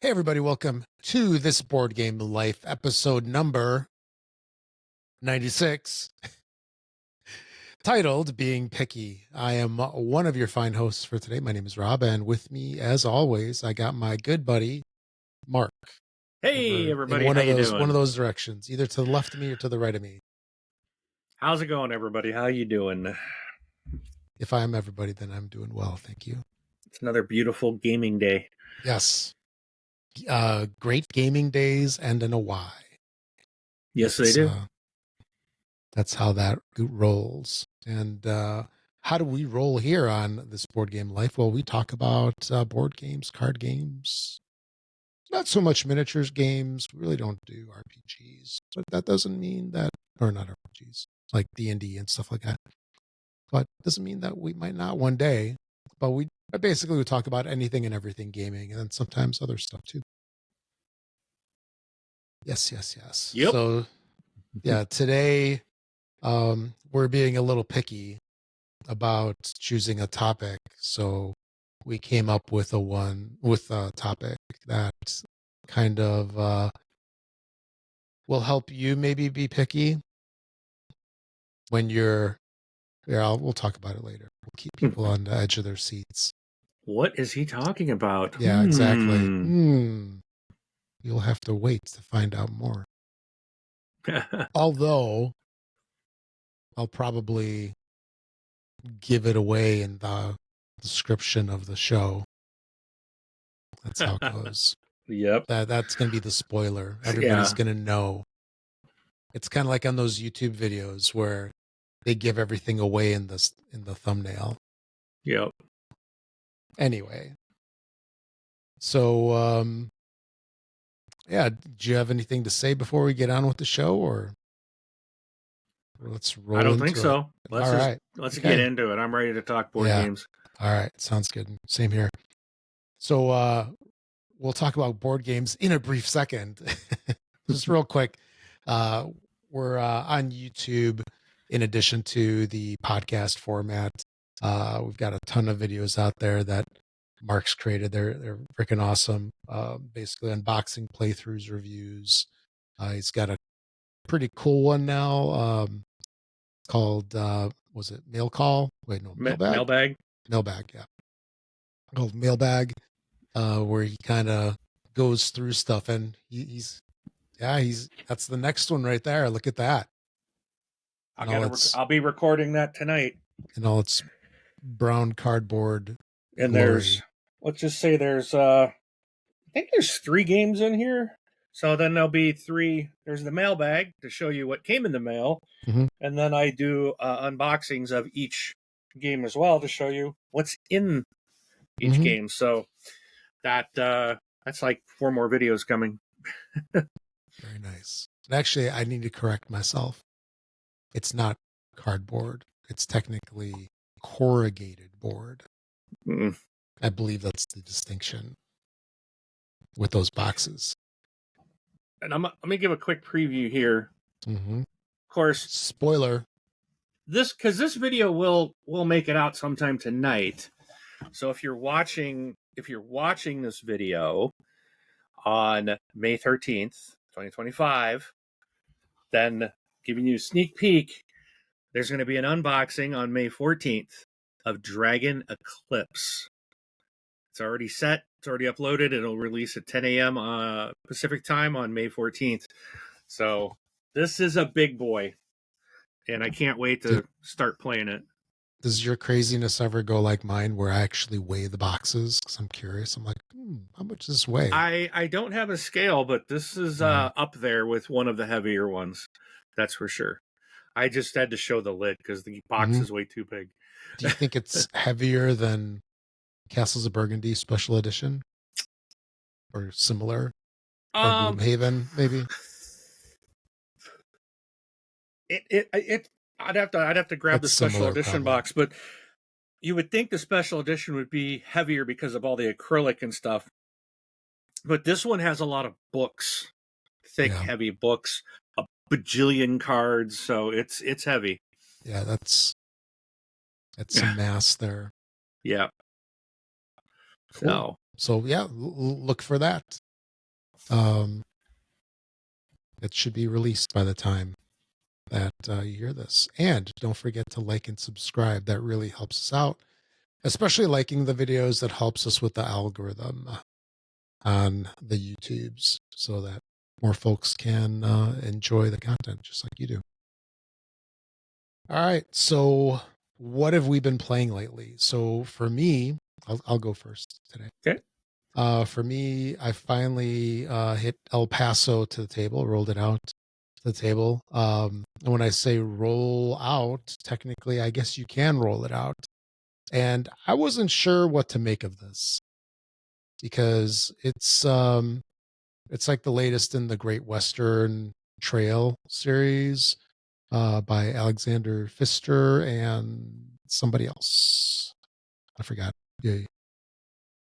Hey, everybody, welcome to this Board Game Life episode number 96, titled Being Picky. I am one of your fine hosts for today. My name is Rob, and with me, as always, I got my good buddy, Mark. Hey, everybody, in one how of you those doing? one of those directions, either to the left of me or to the right of me. How's it going, everybody? How you doing? If I am everybody, then I'm doing well, thank you. It's another beautiful gaming day. Yes. Great gaming days end in a Y. Yes, they do. That's how that rolls. And how do we roll here on this Board Game Life? Well, we talk about board games, card games, not so much miniatures games. We really don't do RPGs, but that doesn't mean that, or not RPGs, like D&D and stuff like that. But doesn't mean that we might not one day. But we basically talk about anything and everything gaming, and then sometimes other stuff too. Yes. Yep. So yeah, today we're being a little picky about choosing a topic, so we came up with a topic that kind of will help you maybe be picky when we'll talk about it later. We'll keep people on the edge of their seats. What is he talking about? Yeah, exactly. You'll have to wait to find out more. Although I'll probably give it away in the description of the show. That's how it goes. Yep. That's going to be the spoiler. Everybody's going to know. It's kind of like on those YouTube videos where they give everything away in the thumbnail. Yep. Anyway. So, yeah, do you have anything to say before we get on with the show, or let's roll? I don't think so. Let's get into it. I'm ready to talk board games. All right. Sounds good. Same here. So, we'll talk about board games in a brief second. Just real quick. We're on YouTube in addition to the podcast format. We've got a ton of videos out there that Mark's created. They're freaking awesome. Basically unboxing, playthroughs, reviews. He's got a pretty cool one now called, was it Mail Call? Wait, no, Mailbag? Mailbag, yeah. Called Mailbag, where he kind of goes through stuff, and that's the next one right there. Look at that. I'll be recording that tonight. And all its brown cardboard. And glory. let's just say I think there's 3 games in here. So then there'll be 3. There's the mailbag to show you what came in the mail. Mm-hmm. And then I do unboxings of each game as well to show you what's in each game. So that's like 4 more videos coming. Very nice. And actually, I need to correct myself. It's not cardboard. It's technically corrugated board. Mm-mm. I believe that's the distinction with those boxes. And let me give a quick preview here. Mm-hmm. Of course, spoiler. Because this video will make it out sometime tonight. So if you're watching this video on May 13th, 2025, then giving you a sneak peek, there's going to be an unboxing on May 14th of Dragon Eclipse. It's already set. It's already uploaded. It'll release at 10 a.m. Pacific time on May 14th. So this is a big boy, and I can't wait to start playing it. Does your craziness ever go like mine, where I actually weigh the boxes? Because I'm curious. I'm like, how much does this weigh? I don't have a scale, but this is up there with one of the heavier ones. That's for sure. I just had to show the lid because the box is way too big. Do you think it's heavier than Castles of Burgundy Special Edition, or similar, or Gloomhaven, maybe? I'd have to grab the special edition box, but you would think the special edition would be heavier because of all the acrylic and stuff. But this one has a lot of books, thick, heavy books, a bajillion cards, so it's heavy. Yeah, that's a mass there. Yeah. Cool. So yeah, look for that. It should be released by the time that you hear this. And don't forget to like and subscribe. That really helps us out, especially liking the videos. That helps us with the algorithm on the YouTubes so that more folks can enjoy the content just like you do. All right. So what have we been playing lately? So for me, I'll go first today. Okay. For me, I finally hit El Paso to the table, rolled it out to the table. And when I say roll out, technically, I guess you can roll it out. And I wasn't sure what to make of this because it's like the latest in the Great Western Trail series by Alexander Pfister and somebody else. I forgot the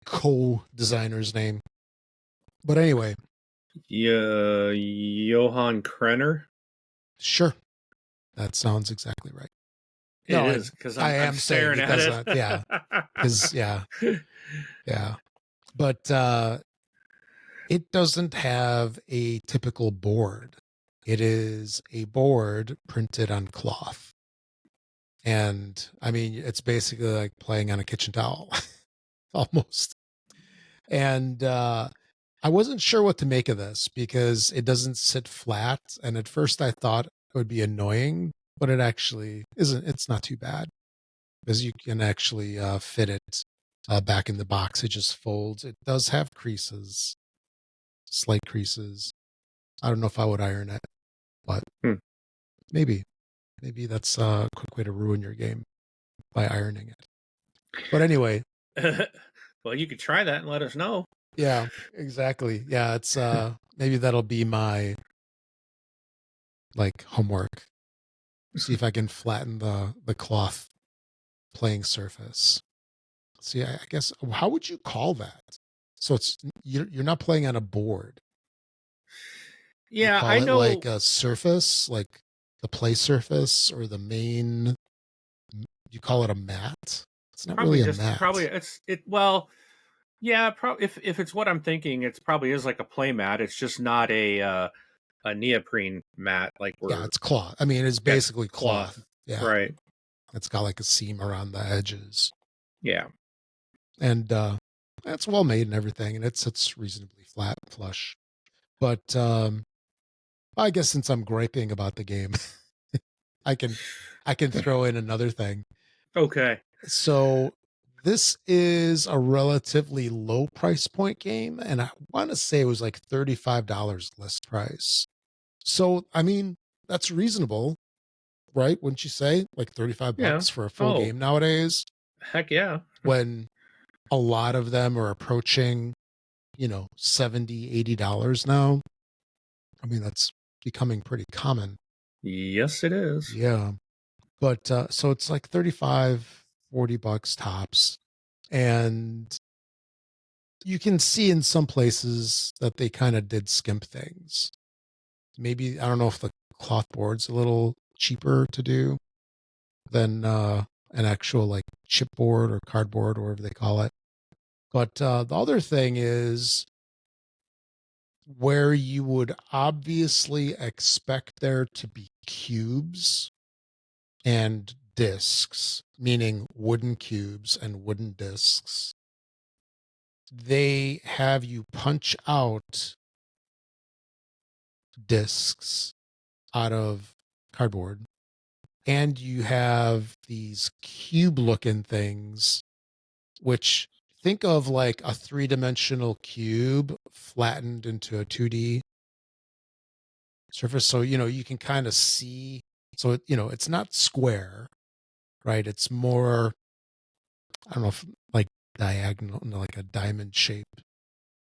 co-designer's name. But anyway. Johan Krenner? Sure. That sounds exactly right. It is, because I'm staring at it. Yeah. Because, yeah. Yeah. But it doesn't have a typical board. It is a board printed on cloth. And I mean, it's basically like playing on a kitchen towel almost. And I wasn't sure what to make of this because it doesn't sit flat. And at first I thought it would be annoying, but it actually isn't. It's not too bad because you can actually fit it back in the box. It just folds. It does have creases, slight creases. I don't know if I would iron it, but maybe that's a quick way to ruin your game by ironing it. But anyway. Well, you could try that and let us know. Yeah, exactly. Yeah, it's maybe that'll be my like homework. See if I can flatten the cloth playing surface. See, I guess how would you call that? So it's you're not playing on a board. Yeah, I know, like a surface, like the play surface or the main. You call it a mat. It's not really a mat. Well, yeah. If it's what I'm thinking, it probably is like a play mat. It's just not a neoprene mat like it's cloth. I mean, it's basically cloth. Yeah, right. It's got like a seam around the edges. Yeah, and it's well made and everything, and it sits reasonably flat and flush. But I guess since I'm griping about the game, I can throw in another thing. Okay. So this is a relatively low price point game, and I want to say it was like $35 list price. So I mean, that's reasonable, right? Wouldn't you say? Like $35 for a full game nowadays? Heck yeah. When a lot of them are approaching, $70, $80 now. I mean, that's becoming pretty common. Yes, it is. Yeah. But so it's like $35-$40 tops. And you can see in some places that they kind of did skimp things. Maybe, I don't know if the cloth board's a little cheaper to do than an actual like chipboard or cardboard or whatever they call it. But the other thing is where you would obviously expect there to be cubes and discs, meaning wooden cubes and wooden discs. They have you punch out discs out of cardboard, and you have these cube looking things, which think of like a 3-dimensional cube flattened into a 2D surface. So, you can kind of see. So, it's not square, right? It's more, I don't know if like diagonal, like a diamond shape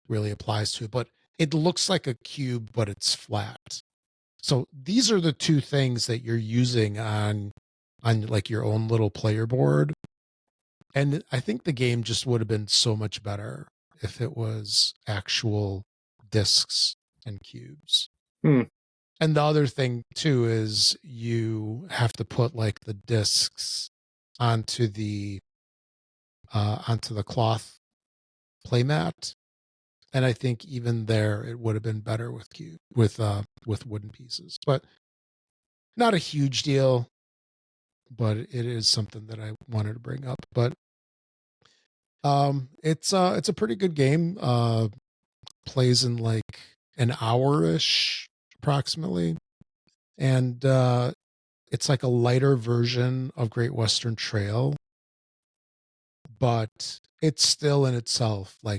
really applies to it, but it looks like a cube, but it's flat. So these are the two things that you're using on like your own little player board. And I think the game just would have been so much better if it was actual discs and cubes. And the other thing too is you have to put like the discs onto the cloth playmat, And I think even there it would have been better with wooden pieces. But not a huge deal, but it is something that I wanted to bring up. But it's a pretty good game. Plays in like an hour-ish approximately. And it's like a lighter version of Great Western Trail, but it's still in itself like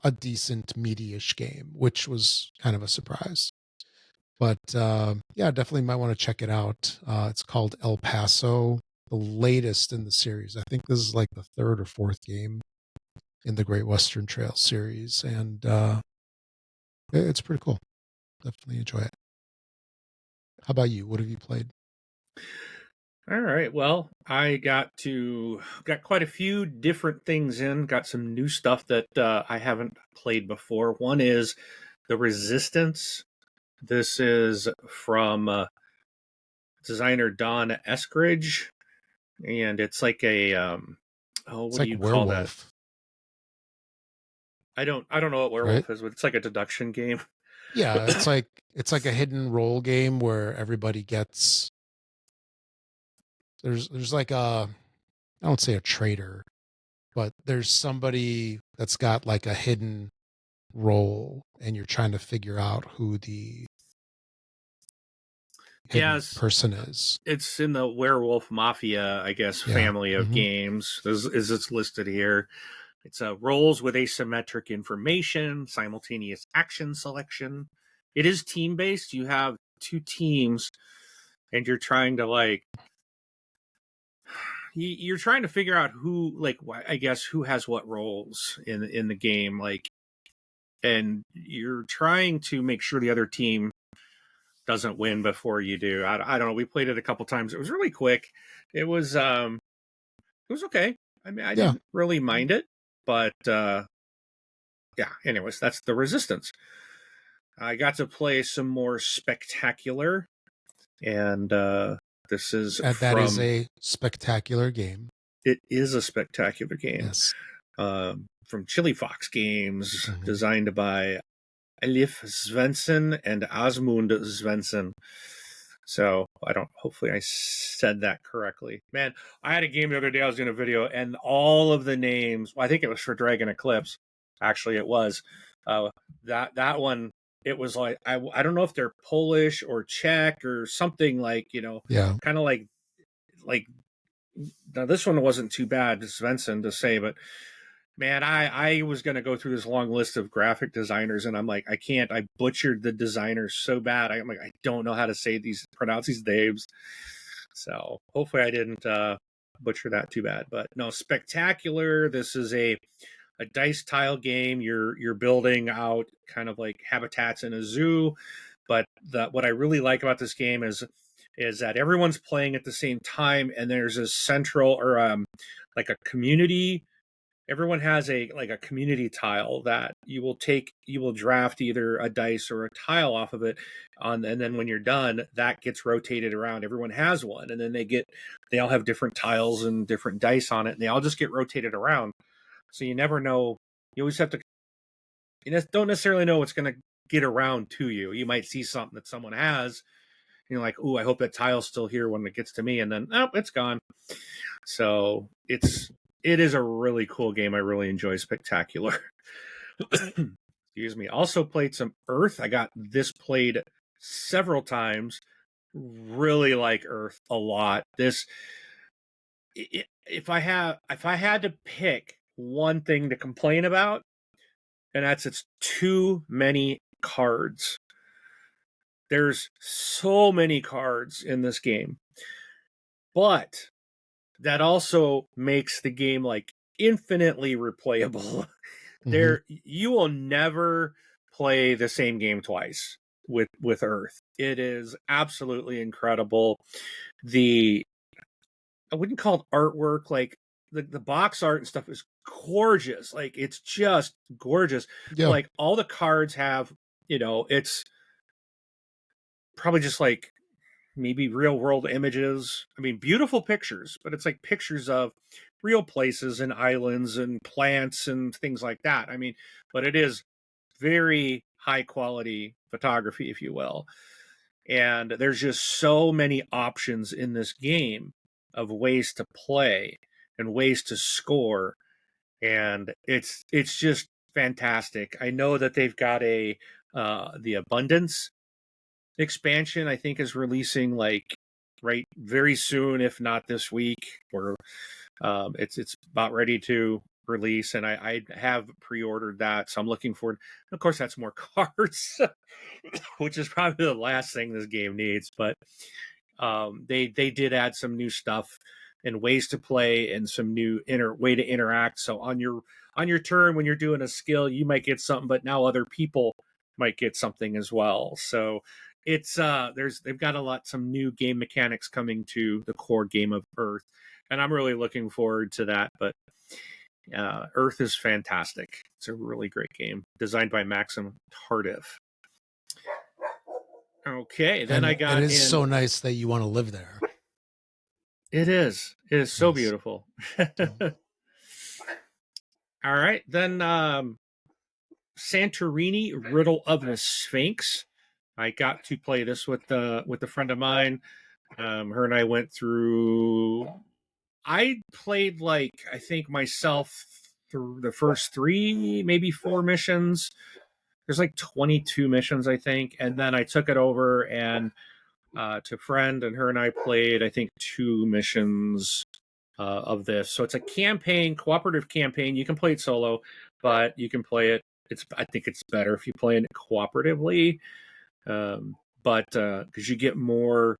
a decent meaty-ish game, which was kind of a surprise. But yeah, definitely might want to check it out. It's called El Paso, the latest in the series. I think this is like the third or fourth game in the Great Western Trail series, and it's pretty cool. Definitely enjoy it. How about you? What have you played? All right. Well, I got quite a few different things in. Got some new stuff that I haven't played before. One is The Resistance. This is from designer Don Eskridge, and it's like a what It's do like you call that? Werewolf, I don't know what right? Werewolf is, but it's like a deduction game. Yeah, it's like a hidden role game where everybody gets there's like a I don't say a traitor, but there's somebody that's got like a hidden role and you're trying to figure out who the hidden Yes, person is. it's in the Werewolf Mafia, I guess, Yeah. family of Hmm. games. Is it's listed here. It's roles with asymmetric information, simultaneous action selection. It is team based. You have two teams, and you're trying to you're trying to figure out who, like, I guess, who has what roles in the game, like, and you're trying to make sure the other team doesn't win before you do. I don't know. We played it a couple times. It was really quick. It was okay. I mean, I Yeah. didn't really mind it, but yeah. Anyways, that's The Resistance. I got to play some more Spectacular, and this is And that is from. a spectacular game. It is a spectacular game Yes. from Chili Fox Games, Hmm. designed by Elif Svensson and Asmund Svensson. So I don't. Hopefully, I said that correctly. Man, I had a game the other day. I was doing a video, and all of the names. Well, I think it was for Dragon Eclipse. Actually, it was uh, that one. It was like I don't know if they're Polish or Czech or something, like, Yeah. kind of like. Now this one wasn't too bad, Svensson, to say, but man, I was going to go through this long list of graphic designers, and I'm like, I can't. I butchered the designers so bad. I'm like, I don't know how to pronounce these names. So hopefully I didn't butcher that too bad. But no, Spectacular. This is a dice tile game. You're building out kind of like habitats in a zoo. But what I really like about this game is that everyone's playing at the same time, and there's a central, or like a community. Everyone has a community tile that you will draft either a dice or a tile off of it and then when you're done, that gets rotated around. Everyone has one, and then they all have different tiles and different dice on it, and they all just get rotated around. So you never know. You always have to, don't necessarily know what's going to get around to you. You might see something that someone has, and you're like, "Ooh, I hope that tile's still here when it gets to me," and then, oh, it's gone. So it is a really cool game. I really enjoy Spectacular. Excuse me. Also played some Earth. I got this played several times. Really like Earth a lot. If I had to pick one thing to complain about, and that's it's too many cards. There's so many cards in this game, but that also makes the game like infinitely replayable. Hmm. There, you will never play the same game twice with Earth. It is absolutely incredible. The I wouldn't call it artwork, like the box art and stuff is gorgeous. Like, it's just gorgeous. Yeah. Like, all the cards have, it's probably just like maybe real world images. I mean, beautiful pictures, but it's like pictures of real places and islands and plants and things like that. I mean, but it is very high quality photography, if you will. And there's just so many options in this game of ways to play and ways to score, and it's just fantastic. I know that they've got a the Abundance expansion, I think, is releasing like right very soon, if not this week, or it's about ready to release, and I have pre-ordered that, so I'm looking forward. Of course, that's more cards, which is probably the last thing this game needs. But they did add some new stuff and ways to play and some new way to interact. So on your turn, when you're doing a skill, you might get something, but now other people might get something as well. So it's they've got some new game mechanics coming to the core game of Earth, and I'm really looking forward to that. But Earth is fantastic. It's a really great game designed by Maxim Tardif. Okay, then And I got it is in. so nice that you want to live there. It is. It is so Yes. beautiful. All right, then Santorini Riddle of the Sphinx. I got to play this with a friend of mine. Her and I went through. I played like I think myself through the first 3, maybe 4 missions. There's like 22 missions, I think, and then I took it over and to a friend, and her and I played I think 2 missions of this. So it's a cooperative campaign. You can play it solo, but you can play it. I think it's better if you play it cooperatively, but because you get more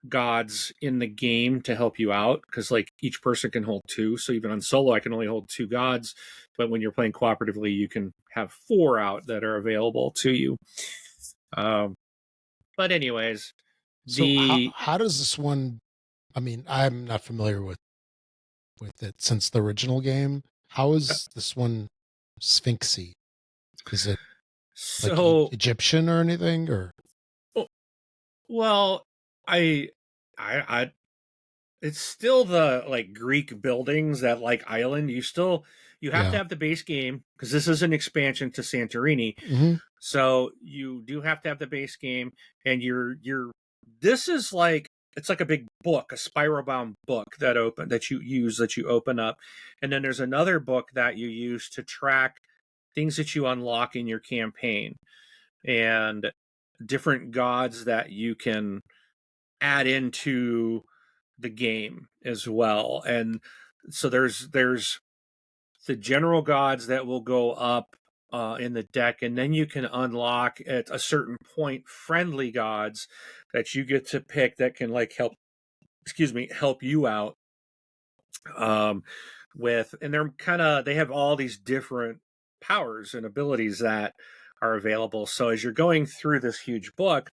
gods in the game to help you out, because like each person can hold 2. So even on solo, I can only hold 2 gods, but when you're playing cooperatively, you can have 4 out that are available to you. But anyways, So how does this one? I mean, I'm not familiar with it since the original game. How is this one Sphinxy? Is it like so Egyptian or anything? Or well, I it's still the like Greek buildings, that like island. You have to have the base game because this is an expansion to Santorini. Mm-hmm. So you do have to have the base game, and this is like it's like a big book, a spiral bound book that you open up, and then there's another book that you use to track things that you unlock in your campaign and different gods that you can add into the game as well. And so there's the general gods that will go up in the deck, and then you can unlock at a certain point friendly gods that you get to pick that can like help you out and they have all these different powers and abilities that are available. So as you're going through this huge book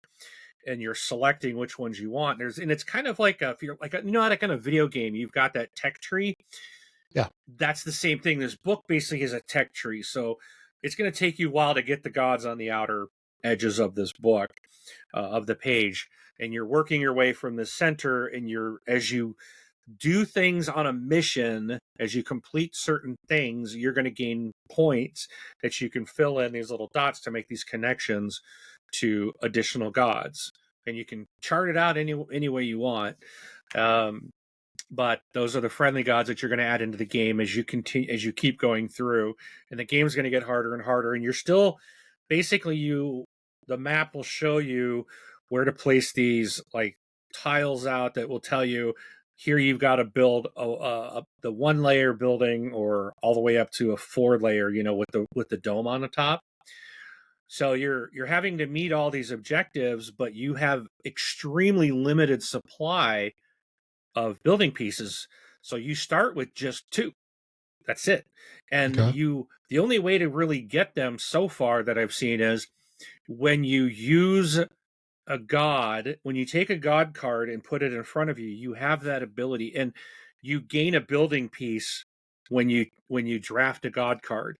and you're selecting which ones you want, it's kind of like if you're like like in a video game, you've got that tech tree. Yeah, that's the same thing. This book basically is a tech tree, so it's going to take you a while to get the gods on the outer edges of this book, of the page, and you're working your way from the center. And as you do things on a mission, as you complete certain things, you're going to gain points that you can fill in these little dots to make these connections to additional gods, and you can chart it out any way you want. But those are the friendly gods that you're going to add into the game as you keep going through, and the game's going to get harder and harder. And you're still basically the map will show you where to place these like tiles out that will tell you here you've got to build the 1 layer building, or all the way up to a 4 layer, with the dome on the top. So you're having to meet all these objectives, but you have extremely limited supply of building pieces. So you start with just 2. That's it. And okay. the only way to really get them so far that I've seen is when you use a god, when you take a god card and put it in front of you, you have that ability, and you gain a building piece when you draft a god card.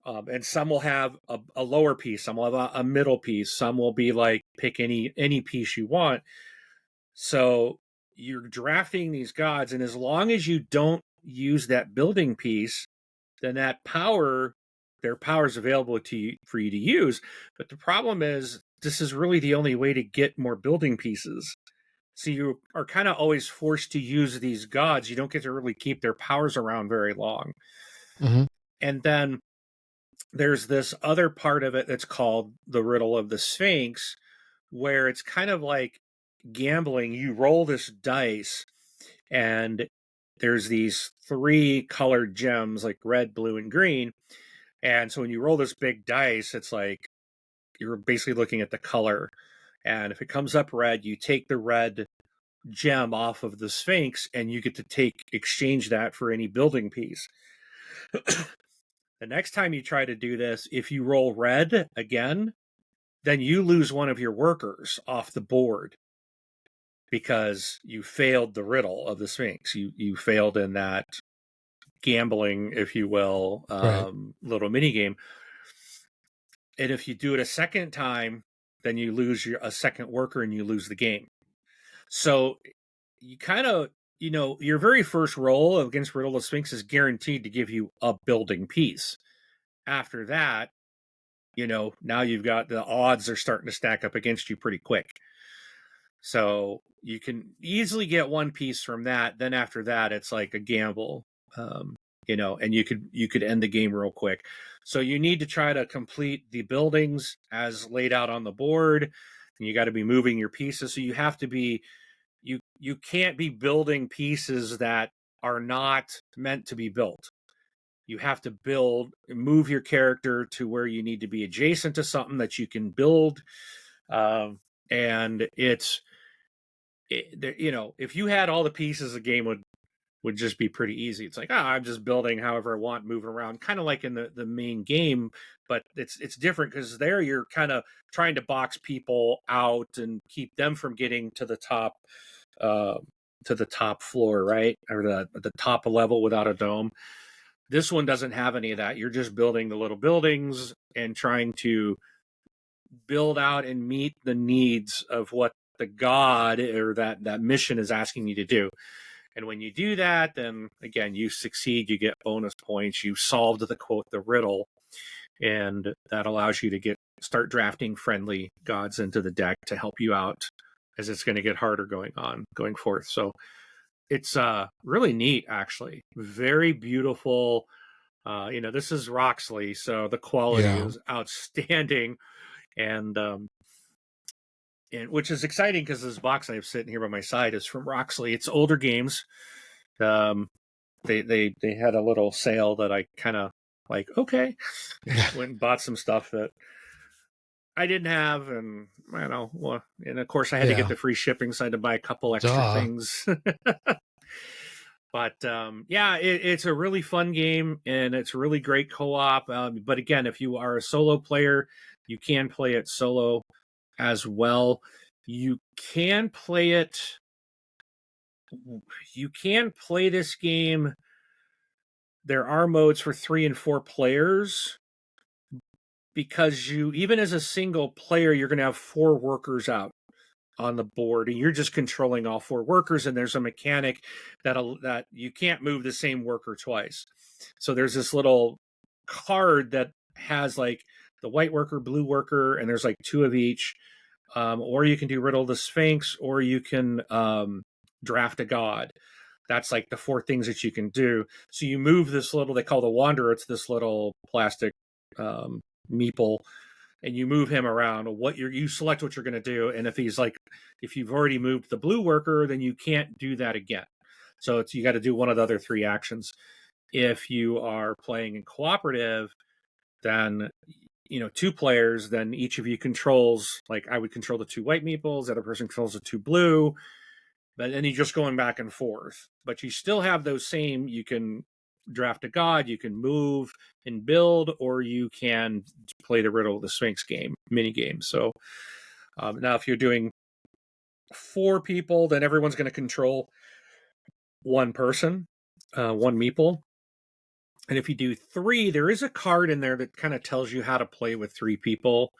And some will have a lower piece, some will have a middle piece, some will be like pick any piece you want. So you're drafting these gods, and as long as you don't use that building piece, then that power there are powers available to you for you to use, but the problem is this is really the only way to get more building pieces. So you are kind of always forced to use these gods. You don't get to really keep their powers around very long. Mm-hmm. And then there's this other part of it that's called the Riddle of the Sphinx, where it's kind of like gambling. You roll this dice, and there's these 3 colored gems, like red, blue, and green. And so when you roll this big dice, it's like you're basically looking at the color. And if it comes up red, you take the red gem off of the Sphinx, and you get to exchange that for any building piece. The next time you try to do this, if you roll red again, then you lose one of your workers off the board because you failed the riddle of the Sphinx. You failed in that gambling, if you will, little mini game. And if you do it a second time, then you lose a second worker and you lose the game. So you kind of, your very first roll against Riddle of the Sphinx is guaranteed to give you a building piece. After that, now you've got the odds are starting to stack up against you pretty quick. So you can easily get one piece from that. Then after that, it's like a gamble, and you could end the game real quick. So you need to try to complete the buildings as laid out on the board, and you got to be moving your pieces. So you have to be, you can't be building pieces that are not meant to be built. You have to move your character to where you need to be adjacent to something that you can build. And if you had all the pieces, the game would just be pretty easy. It's like, I'm just building however I want, moving around, kind of like in the main game, but it's different because there you're kind of trying to box people out and keep them from getting to the top floor, right? Or the top level without a dome. This one doesn't have any of that. You're just building the little buildings and trying to build out and meet the needs of what the god or that mission is asking you to do. And when you do that, then again, you succeed, you get bonus points, you solved the riddle, and that allows you to start drafting friendly gods into the deck to help you out as it's going to get harder going forth. So it's really neat, actually. Very beautiful. This is Roxley, so the quality is outstanding, and which is exciting because this box I have sitting here by my side is from Roxley. It's older games. They had a little sale that I kind of like. Okay, went and bought some stuff that I didn't have, and and of course I had to get the free shipping, so I had to buy a couple extra things. But it's a really fun game, and it's a really great co-op. But again, if you are a solo player, you can play it solo as well. You can play this game. There are modes for 3 and 4 players, because even as a single player, you're going to have 4 workers out on the board, and you're just controlling all 4 workers, and there's a mechanic that you can't move the same worker twice. So there's this little card that has like the white worker, blue worker, and there's like 2 of each. Or you can do Riddle of the Sphinx, or you can draft a god. That's like the 4 things that you can do. So you move this little, they call the Wanderer, it's this little plastic meeple, and you move him around. You select what you're going to do, and if you've already moved the blue worker, then you can't do that again. So you got to do one of the other 3 actions. If you are playing in cooperative, then 2 players, then each of you controls, like I would control the 2 white meeples, the other person controls the 2 blue, but then you're just going back and forth. But you still have those same, you can draft a god, you can move and build, or you can play the Riddle of the Sphinx mini game. So now if you're doing 4 people, then everyone's going to control 1 person, 1 meeple. And if you do 3, there is a card in there that kind of tells you how to play with 3 people.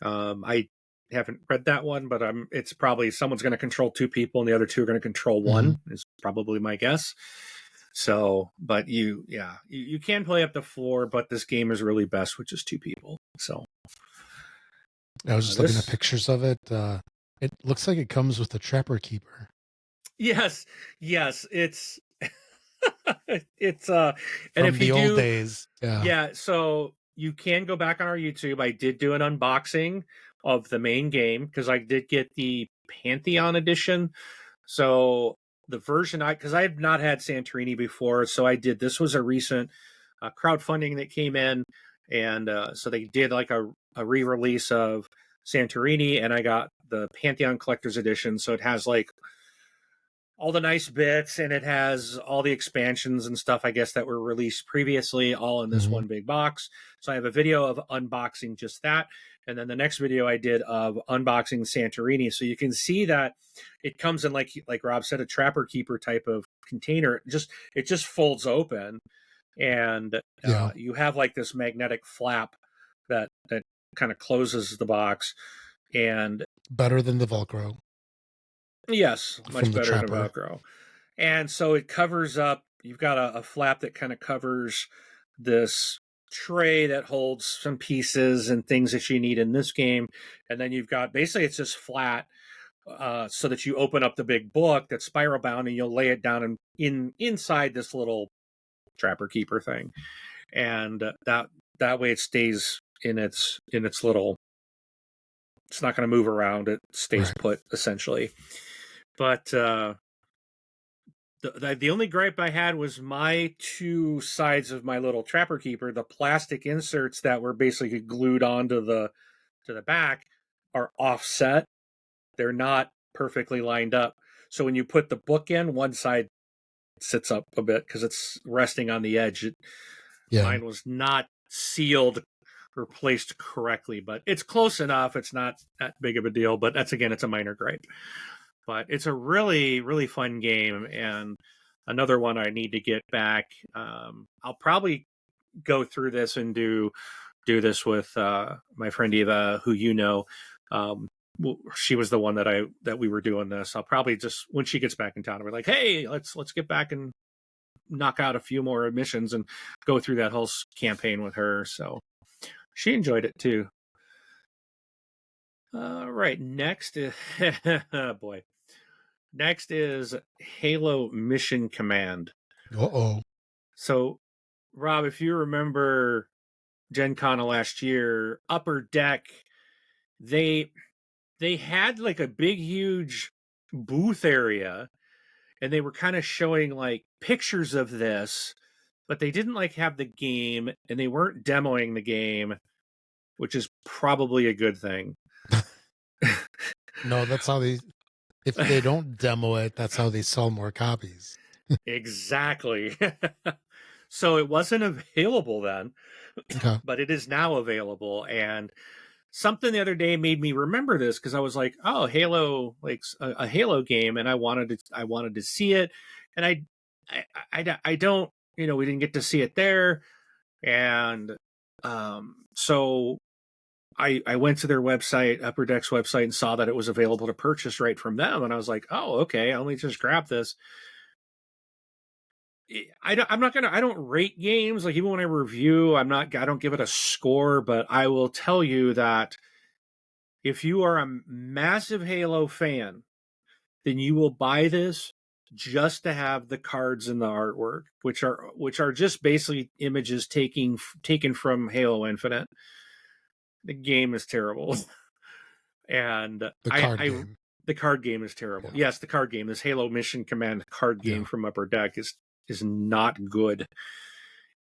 I haven't read that one, but it's probably someone's going to control 2 people and the other 2 are going to control 1, is probably my guess. So, but you can play up to 4, but this game is really best with just 2 people. So I was just looking at this, pictures of it. It looks like it comes with a Trapper Keeper yes, it's it's and from if you the old do, days. Yeah. yeah, so you can go back on our YouTube. I did do an unboxing of the main game because I did get the Pantheon edition. So the version because I have not had Santorini before, so I did. This was a recent crowdfunding that came in, and so they did like a re-release of Santorini, and I got the Pantheon Collector's Edition. So it has like all the nice bits, and it has all the expansions and stuff, I guess, that were released previously, all in this one big box. So I have a video of unboxing just that. And then the next video I did of unboxing Santorini. So you can see that it comes in like Rob said, a Trapper Keeper type of container. It just folds open, and you have like this magnetic flap that kind of closes the box. And Better than the Velcro. yes, much better than Trapper. Velcro. And so it covers up, you've got a flap that kind of covers this tray that holds some pieces and things that you need in this game. And then you've got, basically it's just flat, so that you open up the big book that's spiral bound, and you'll lay it down inside this little Trapper Keeper thing. And that way it stays in its little, it's not going to move around. It stays put essentially. But the only gripe I had was my 2 sides of my little Trapper Keeper, the plastic inserts that were basically glued onto the back, are offset. They're not perfectly lined up. So when you put the book in, one side sits up a bit because it's resting on the edge. Mine was not sealed or placed correctly, but it's close enough. It's not that big of a deal, but it's a minor gripe. But it's a really, really fun game, and another one I need to get back. I'll probably go through this and do this with my friend Eva, who you know. She was the one that we were doing this. I'll probably just, when she gets back in town, we're like, hey, let's get back and knock out a few more missions and go through that whole campaign with her. So she enjoyed it too. All right, next is boy. Next is Halo Mission Command. So, Rob, if you remember Gen Con last year, Upper Deck, they had like a big, huge booth area, and they were kind of showing like pictures of this, but they didn't like have the game, and they weren't demoing the game, which is probably a good thing. No, that's how if they don't demo it, that's how they sell more copies. Exactly. So it wasn't available then, but it is now available. And something the other day made me remember this, because I was like, oh, Halo, like a Halo game, and I wanted to see it, and I don't, we didn't get to see it there, and so I went to their website, Upper Deck's website, and saw that it was available to purchase right from them. And I was like, oh, okay, let me just grab this. I don't rate games. Like, even when I review, I don't give it a score, but I will tell you that if you are a massive Halo fan, then you will buy this just to have the cards and the artwork, which are just basically images taken from Halo Infinite. The game is terrible. And the card game is terrible. Yeah. Yes, the card game, this Halo Mission Command card game from Upper Deck is not good.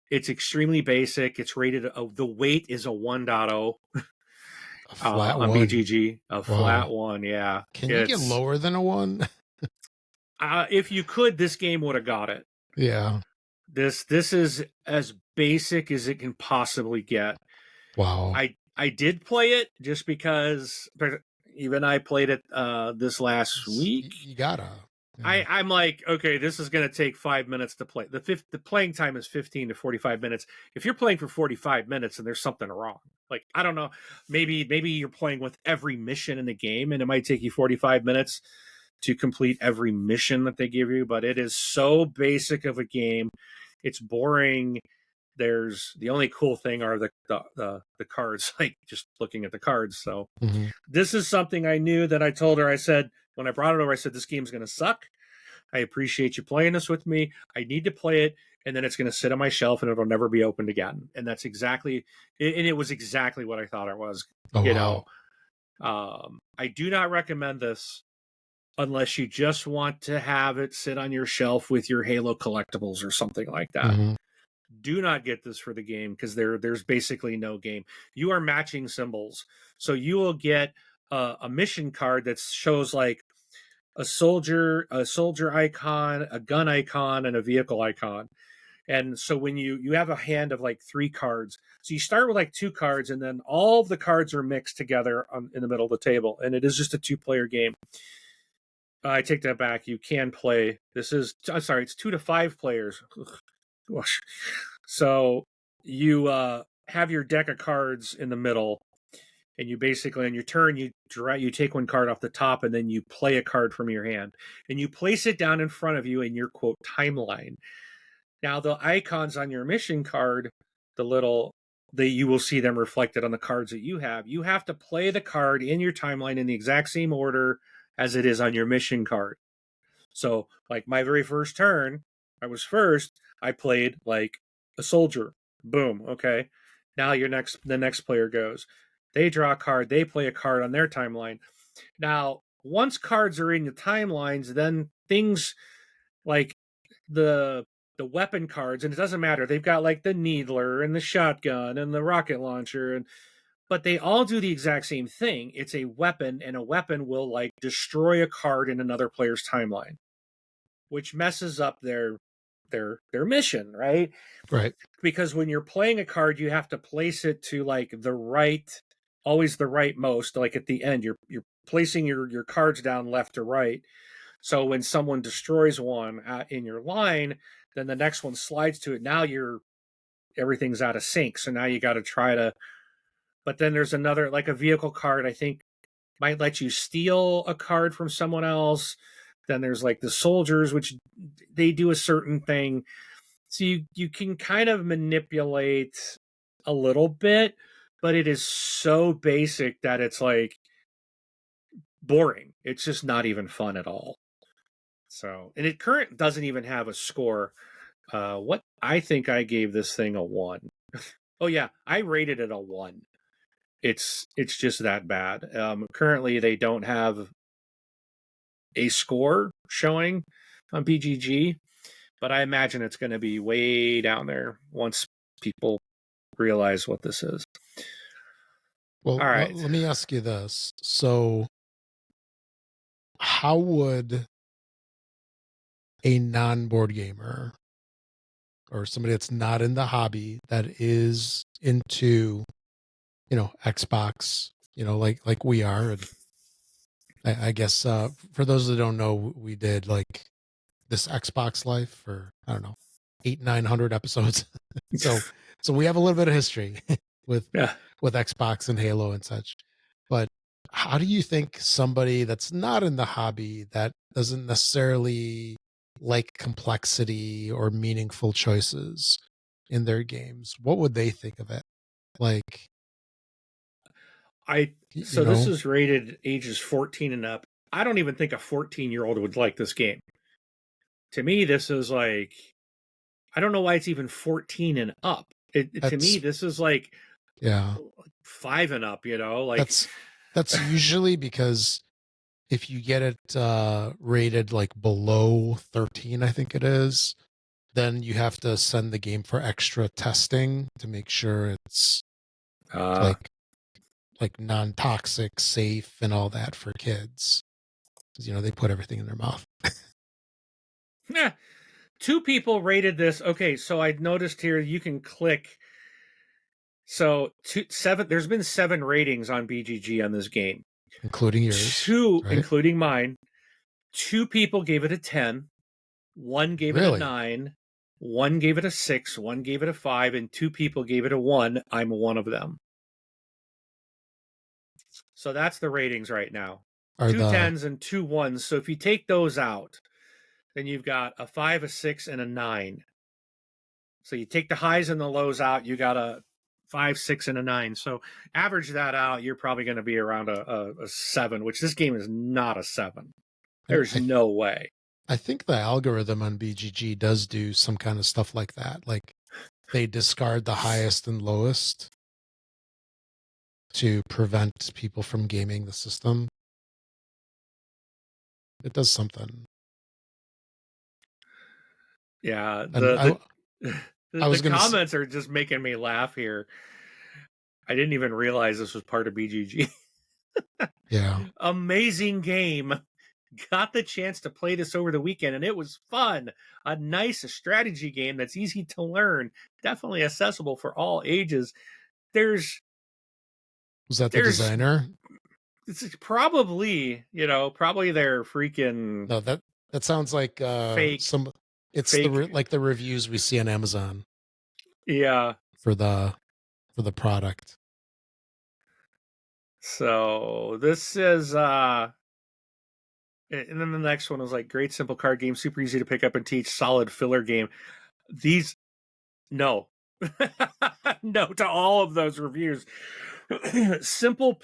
It's extremely basic. It's rated, the weight is a 1.0. A flat on 1. BGG. Flat 1, yeah. Can you get lower than a 1? If you could, this game would have got it. Yeah. This is as basic as it can possibly get. Wow. I did play it just because even I played it this last week. You gotta. Yeah. I'm like, okay, this is going to take 5 minutes to play. The playing time is 15 to 45 minutes. If you're playing for 45 minutes and there's something wrong, like, I don't know, maybe you're playing with every mission in the game and it might take you 45 minutes. to complete every mission that they give you, but it is so basic of a game. It's boring. There's the only cool thing are the cards, like just looking at the cards. So this is something I knew that I told her. I said, when I brought it over, I said, this game's going to suck. I appreciate you playing this with me. I need to play it, and then it's going to sit on my shelf and it'll never be opened again. And that's exactly, and it was exactly what I thought it was. Wow. I do not recommend this unless you just want to have it sit on your shelf with your Halo collectibles or something like that. Do not get this for the game because there's basically no game. You are matching symbols. So you will get a mission card that shows like a soldier icon, a gun icon, and a vehicle icon. And so when you have a hand of like 3 cards, so you start with like 2 cards, and then all of the cards are mixed together in the middle of the table, and it is just a 2-player game. I take that back. You can play. I'm sorry, it's 2 to 5 players. Gosh. So you have your deck of cards in the middle, and you basically on your turn you take one card off the top, and then you play a card from your hand, and you place it down in front of you in your quote timeline. Now the icons on your mission card, you will see them reflected on the cards that you have. You have to play the card in your timeline in the exact same order as it is on your mission card. So like my very first turn, I was first, I played like a soldier. Boom. Okay. Now the next player goes. They draw a card, they play a card on their timeline. Now, once cards are in the timelines, then things like the weapon cards, and it doesn't matter. They've got like the needler and the shotgun and the rocket launcher, but they all do the exact same thing. It's a weapon, and a weapon will like destroy a card in another player's timeline, which messes up their mission, right? Right. Because when you're playing a card, you have to place it to like always the rightmost. Like at the end, you're placing your cards down left to right. So when someone destroys one in your line, then the next one slides to it. Now everything's out of sync. So now you got to try to. But then there's another, like a vehicle card, I think might let you steal a card from someone else. Then there's like the soldiers, which they do a certain thing. So you can kind of manipulate a little bit, but it is so basic that it's like boring. It's just not even fun at all. So, and it current doesn't even have a score. What I think I gave this thing a 1. Oh yeah, I rated it a 1. It's just that bad. Currently, they don't have a score showing on BGG, but I imagine it's going to be way down there once people realize what this is. Well, all right. let me ask you this. So, how would a non-board gamer or somebody that's not in the hobby that is into, Xbox, like we are, and I guess for those that don't know, we did like this Xbox life for, I don't know, 800-900 episodes. so we have a little bit of history with Xbox and Halo and such. But how do you think somebody that's not in the hobby, that doesn't necessarily like complexity or meaningful choices in their games, what would they think of it? Like, this is rated ages 14 and up. I don't even think a 14-year-old would like this game. To me, this is like, I don't know why it's even 14 and up. To me, this is like 5 and up, like that's usually because if you get it rated like below 13, I think it is, then you have to send the game for extra testing to make sure it's like non-toxic, safe, and all that for kids. Because they put everything in their mouth. Yeah. 2 people rated this. Okay, so I noticed here you can click. So 7. There's been 7 ratings on BGG on this game, including yours. 2, right? Including mine. 2 people gave it a 10. 1 gave it a 9. 1 gave it a 6. 1 gave it a 5, and 2 people gave it a 1. I'm one of them. So that's the ratings right now. Are two the 10s and 2 1s. So if you take those out, then you've got a 5, a 6, and a 9. So you take the highs and the lows out, you got a 5, 6, and a 9. So average that out, you're probably going to be around a 7, which this game is not a 7. There's no way. I think the algorithm on BGG does do some kind of stuff like that. Like they discard the highest and lowest to prevent people from gaming the system. It does something. Yeah, And the comments are just making me laugh here. I didn't even realize this was part of BGG. Yeah. Amazing game. Got the chance to play this over the weekend, and it was fun. A nice strategy game that's easy to learn, definitely accessible for all ages. Was that the designer? It's probably, probably their freaking. No, that sounds like fake. It's fake. Like the reviews we see on Amazon. Yeah. For the product. So this is and then the next one was like great simple card game, super easy to pick up and teach, solid filler game. These no. No to all of those reviews. Simple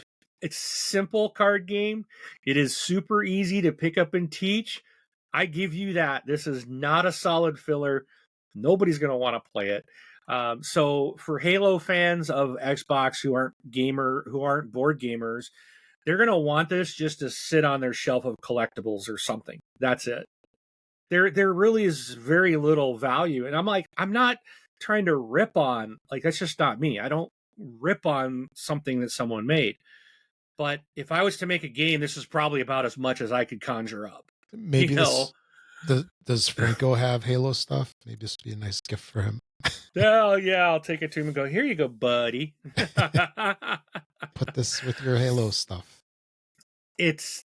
card game. It is super easy to pick up and teach. I give you that. This is not a solid filler. Nobody's going to want to play it. So for Halo fans of Xbox who aren't board gamers, they're going to want this just to sit on their shelf of collectibles or something. That's it. There really is very little value. And I'm not trying to rip on, like, that's just not me. I don't rip on something that someone made. But if I was to make a game, this is probably about as much as I could conjure up. Maybe does Franco have Halo stuff? Maybe this would be a nice gift for him. Oh, yeah, I'll take it to him and go, here you go, buddy. Put this with your Halo stuff. It's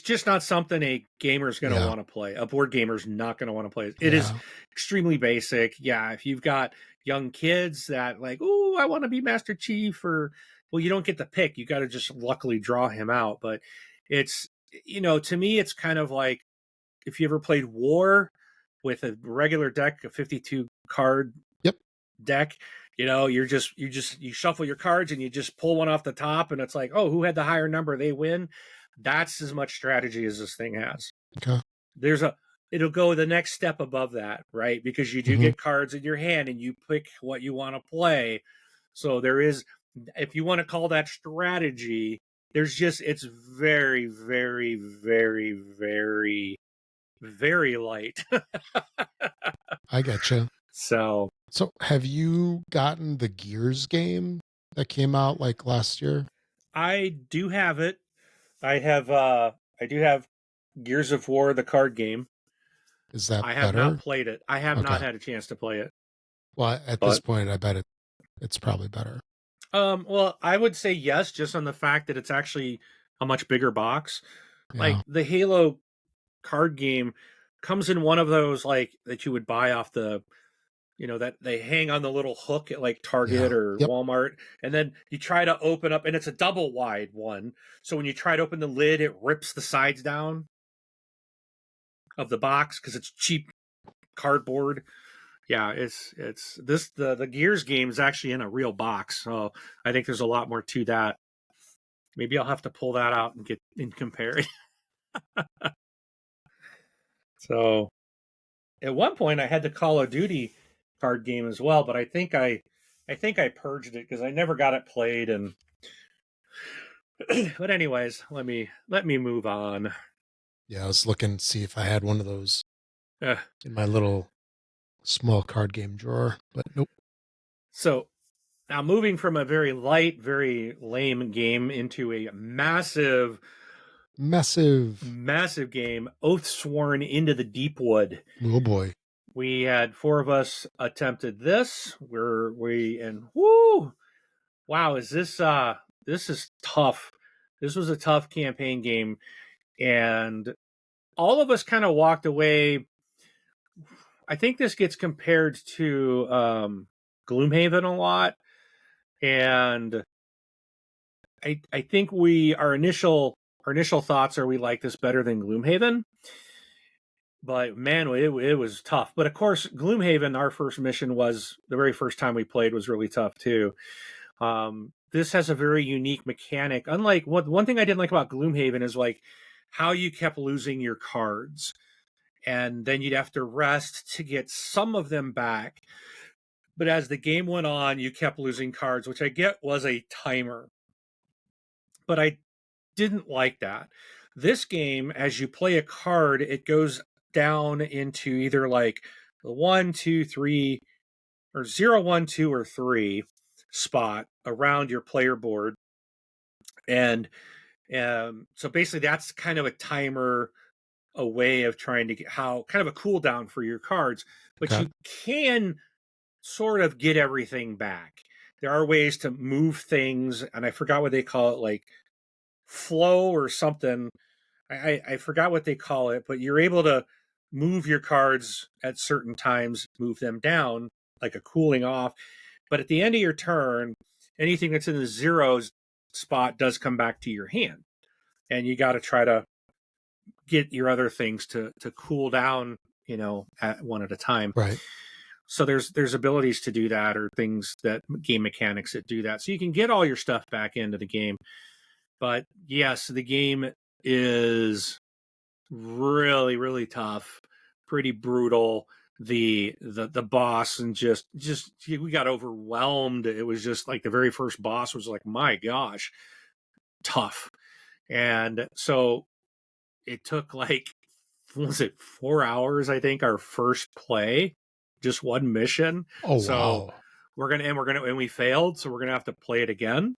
just not something a gamer is going to want to play. A board gamer is not going to want to play. It is extremely basic. Yeah, if you've got young kids that like, oh, I want to be Master Chief, or well, you don't get the pick. You got to just luckily draw him out. But it's, to me, it's kind of like if you ever played War with a regular deck, a 52 card deck. You shuffle your cards and you just pull one off the top, and it's like, oh, who had the higher number, they win. That's as much strategy as this thing has. Okay. It'll go the next step above that, right? Because you do get cards in your hand and you pick what you want to play. So there is, if you want to call that strategy, it's very, very, very, very, very light. I gotcha. So have you gotten the Gears game that came out like last year? I do have it. I do have Gears of War, the card game. Is that I have better? not played it. I have not had a chance to play it. Well, at this point, I bet it's probably better. Well, I would say yes, just on the fact that it's actually a much bigger box. Yeah. Like the Halo card game comes in one of those like that you would buy off the, that they hang on the little hook at like Target or Walmart. And then you try to open up, and it's a double wide one. So when you try to open the lid, it rips the sides down of the box because it's cheap cardboard. Yeah, the Gears game is actually in a real box. So I think there's a lot more to that. Maybe I'll have to pull that out and compare it. So at one point I had the Call of Duty card game as well, but I think I purged it because I never got it played. And but anyways, let me move on. Yeah, I was looking to see if I had one of those in my little small card game drawer, but nope. So now moving from a very light, very lame game into a massive game, Oathsworn Into the Deepwood. Oh boy. We had 4 of us attempted this. Wow, this is tough. This was a tough campaign game, and all of us kind of walked away. I think this gets compared to Gloomhaven a lot, and I think our initial our initial thoughts are we like this better than Gloomhaven. But man, it was tough. But of course, Gloomhaven, our first mission was the very first time we played was really tough too. This has a very unique mechanic. Unlike one thing I didn't like about Gloomhaven is like how you kept losing your cards, and then you'd have to rest to get some of them back. But as the game went on, you kept losing cards, which I get was a timer. But I didn't like that. This game, as you play a card, it goes down into either like the 1, 2, 3, or 0, 1, 2, or 3 spot around your player board. And so basically that's kind of a timer, a way of trying to get how kind of a cooldown for your cards, but Okay. you can sort of get everything back. There are ways to move things, and I forgot what they call it, like flow or something. I forgot what they call it, but you're able to move your cards at certain times, move them down like a cooling off. But at the end of your turn, anything that's in the zeros spot does come back to your hand, and you got to try to get your other things to cool down, at one at a time. Right. So there's abilities to do that, or things that game mechanics that do that. So you can get all your stuff back into the game. But yes, the game is really, really tough, pretty brutal. The boss, and just we got overwhelmed. It was just like the very first boss was like, my gosh, tough. And so it took like, was it 4 hours, I think, our first play, just one mission. Oh, So wow. and we failed, so we're gonna have to play it again.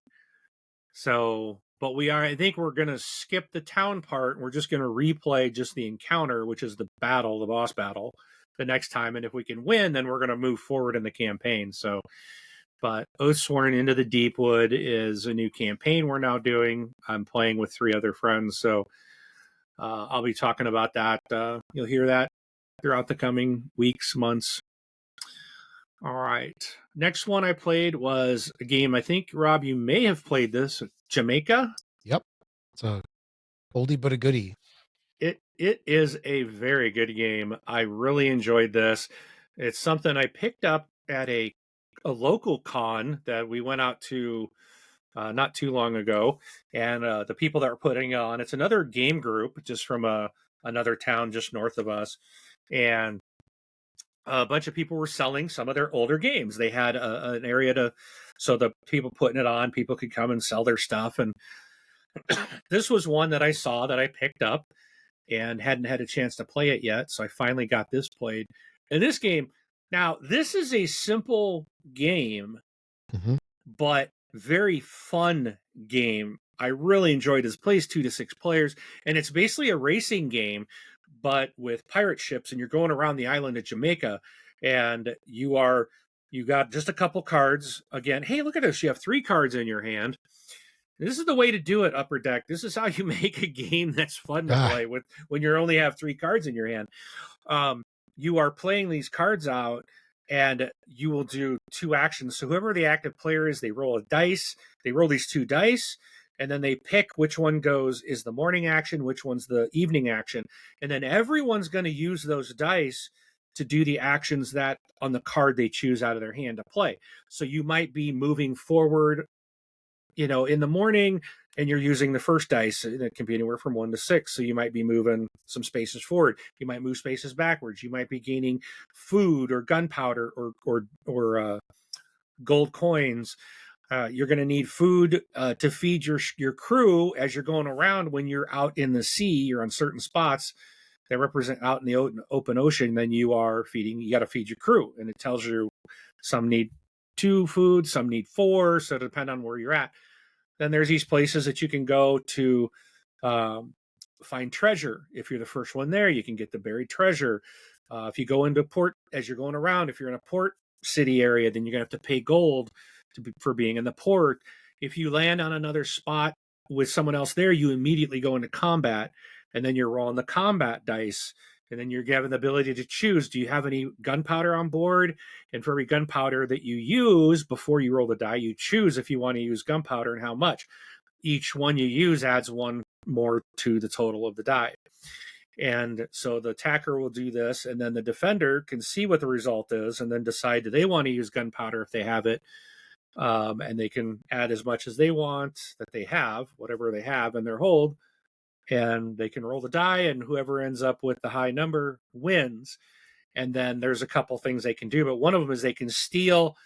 So, but I think we're gonna skip the town part. We're just gonna replay just the encounter, which is the boss battle, the next time. And if we can win, then we're gonna move forward in the campaign. So, but Oathsworn Into the Deepwood is a new campaign we're now doing. I'm playing with 3 other friends, so I'll be talking about that. You'll hear that throughout the coming weeks, months. All right. Next one I played was a game, I think, Rob, you may have played this, Jamaica. Yep. It's a oldie but a goodie. It is a very good game. I really enjoyed this. It's something I picked up at a local con that we went out to not too long ago, and the people that were putting it on, it's another game group just from another town just north of us, and a bunch of people were selling some of their older games. They had an area so the people putting it on, people could come and sell their stuff. And this was one that I saw that I picked up and hadn't had a chance to play it yet. So I finally got this played. And this game, now this is a simple game, but very fun game. I really enjoyed this. Plays 2 to 6 players, and it's basically a racing game, but with pirate ships, and you're going around the island of Jamaica, and you got just a couple cards. Again, hey, look at this. You have 3 cards in your hand. This is the way to do it, Upper Deck. This is how you make a game that's fun to play with when you only have 3 cards in your hand. You are playing these cards out, and you will do 2 actions. So whoever the active player is, they roll a dice. They roll these 2 dice, and then they pick which one is the morning action, which one's the evening action. And then everyone's going to use those dice to do the actions that on the card they choose out of their hand to play. So you might be moving forward, in the morning, and you're using the first dice. It can be anywhere from 1 to 6. So you might be moving some spaces forward. You might move spaces backwards. You might be gaining food or gunpowder or gold coins. You're going to need food to feed your crew as you're going around. When you're out in the sea, you're on certain spots that represent out in the open ocean. Then you got to feed your crew, and it tells you some need 2 food, some need 4. So depend on where you're at. Then there's these places that you can go to find treasure. If you're the first one there, you can get the buried treasure. If you go into port, as you're going around, if you're in a port city area, then you're going to have to pay gold for being in the port. If you land on another spot with someone else there, you immediately go into combat, and then you're rolling the combat dice. And then you're given the ability to choose, do you have any gunpowder on board? And for every gunpowder that you use before you roll the die, you choose if you want to use gunpowder and how much. each one you use adds one more to the total of the die. And so the attacker will do this, and then the defender can see what the result is and then decide, do they want to use gunpowder if they have it? And they can add as much as they want that they have, whatever they have in their hold, and they can roll the die, and whoever ends up with the high number wins. And then there's a couple things they can do, but one of them is they can steal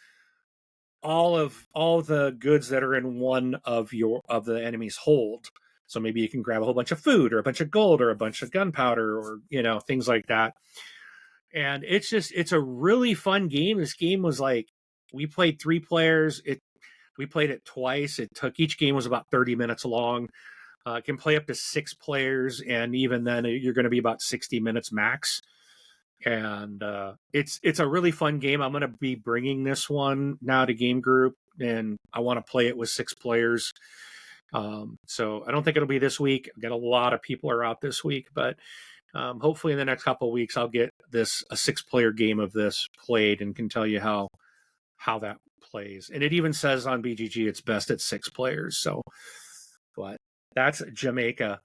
all the goods that are in one of the enemy's hold. So maybe you can grab a whole bunch of food or a bunch of gold or a bunch of gunpowder or, things like that. And it's a really fun game. This game was like, we played 3 players. We played it twice. Each game was about 30 minutes long. It can play up to 6 players. And even then you're going to be about 60 minutes max. And it's a really fun game. I'm going to be bringing this one now to Game Group, and I want to play it with 6 players. So I don't think it'll be this week. I've got a lot of people are out this week, but hopefully in the next couple of weeks I'll get a 6-player game of this played and can tell you how that plays. And it even says on BGG it's best at 6 players. So, but that's Jamaica.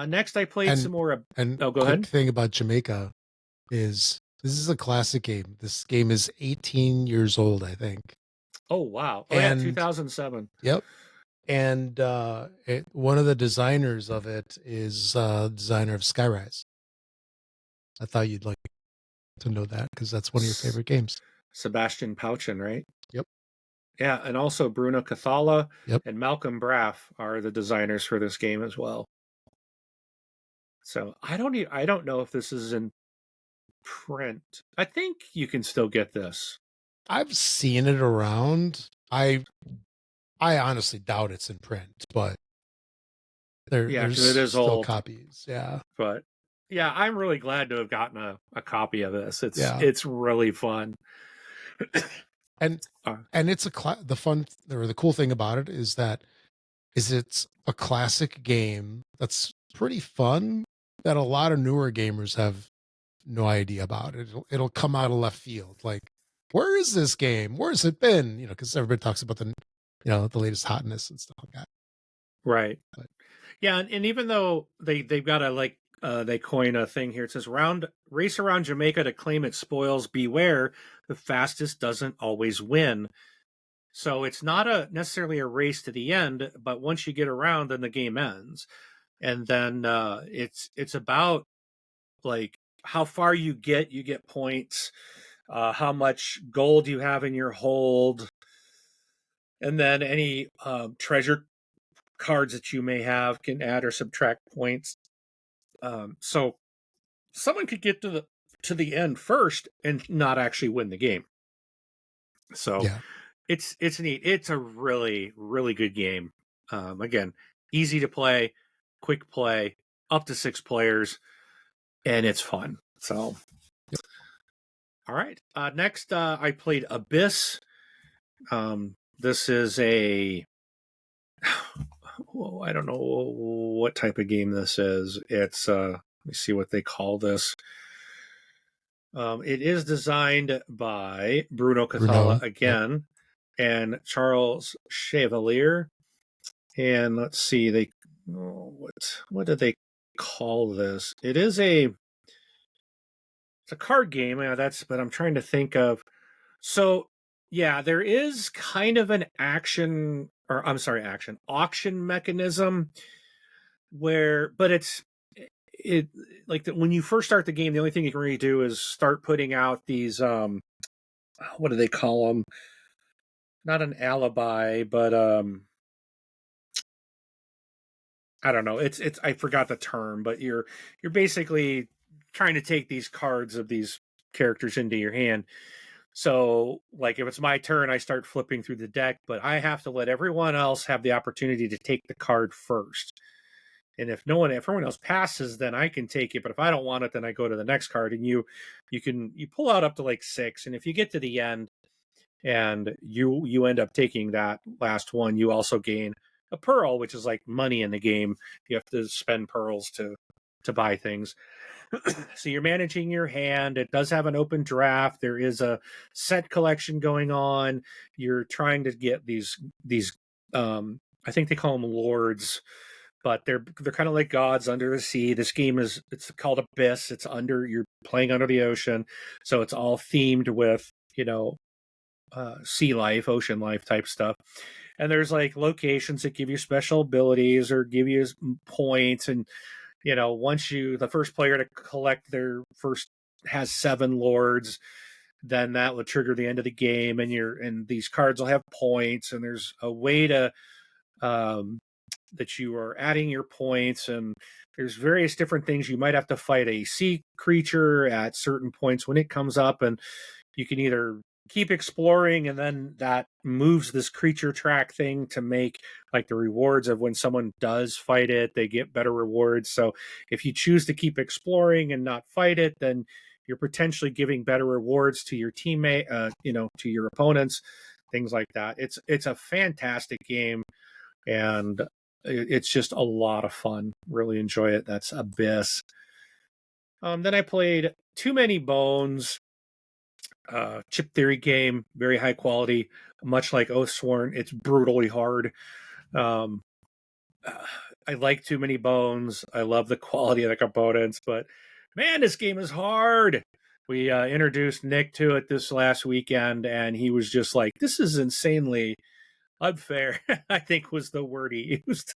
Next I played some more. Go ahead. Thing about Jamaica is this is a classic game. This game is 18 years old, I think. Oh wow! Oh, and 2007. Yep. And one of the designers of it is designer of Skyrise. I thought you'd like to know that because that's one of your favorite games. Sebastian Pauchen, right? Yep. Yeah, and also Bruno Cathala yep. and Malcolm Braff are the designers for this game as well. So I don't know if this is in print. I think you can still get this. I've seen it around. I honestly doubt it's in print, but there's it is still old copies. Yeah. But yeah, I'm really glad to have gotten a copy of this. It's really fun. and it's the cool thing about it is it's a classic game that's pretty fun that a lot of newer gamers have no idea about. It'll come out of left field. Like, where is this game? Where's it been? Because everybody talks about the latest hotness and stuff like that. Right. But, yeah, and even though they've got they coin a thing here. It says race around Jamaica to claim its spoils. Beware, the fastest doesn't always win. So it's not necessarily a race to the end, but once you get around, then the game ends. And then it's about like how far you get points, how much gold you have in your hold, and then any treasure cards that you may have can add or subtract points. So someone could get to the end first and not actually win the game. So it's neat. It's a really, really good game. Again, easy to play, quick play, up to 6 players, and it's fun. So, all right. Next, I played Abyss. This is I don't know what type of game this is. It's let me see what they call this. It is designed by Bruno Cathala again, and Charles Chevalier. And let's see, what did they call this? It's a card game. But I'm trying to think of. So yeah, there is kind of an auction mechanism but when you first start the game, the only thing you can really do is start putting out these what do they call them? Not an alibi, but I don't know. It's I forgot the term, but you're basically trying to take these cards of these characters into your hand. So, like, if it's my turn, I start flipping through the deck, but I have to let everyone else have the opportunity to take the card first. And if everyone else passes, then I can take it. But if I don't want it, then I go to the next card. And you pull out up to like 6. And if you get to the end and you end up taking that last one, you also gain a pearl, which is like money in the game. You have to spend pearls to buy things. So you're managing your hand. It does have an open draft. There is a set collection going on. You're trying to get these I think they call them lords, but they're kind of like gods under the sea. This game it's called Abyss. It's you're playing under the ocean, so it's all themed with sea life, ocean life type stuff. And there's like locations that give you special abilities or give you points. And once the first player to collect their first has 7 lords, then that will trigger the end of the game, and these cards will have points, and there's a way to that you are adding your points, and there's various different things. You might have to fight a sea creature at certain points when it comes up, and you can either keep exploring, and then that moves this creature track thing to make like the rewards of when someone does fight it, they get better rewards. So if you choose to keep exploring and not fight it, then you're potentially giving better rewards to your teammate, to your opponents, things like that. It's a fantastic game, and it's just a lot of fun. Really enjoy it. That's Abyss. Then I played Too Many Bones, chip theory game, very high quality, much like Oathsworn. It's brutally hard. Um, I like Too Many Bones. I love the quality of the components, but man, this game is hard. We introduced Nick to it this last weekend, and he was just like, "This is insanely unfair." I think was the word he used.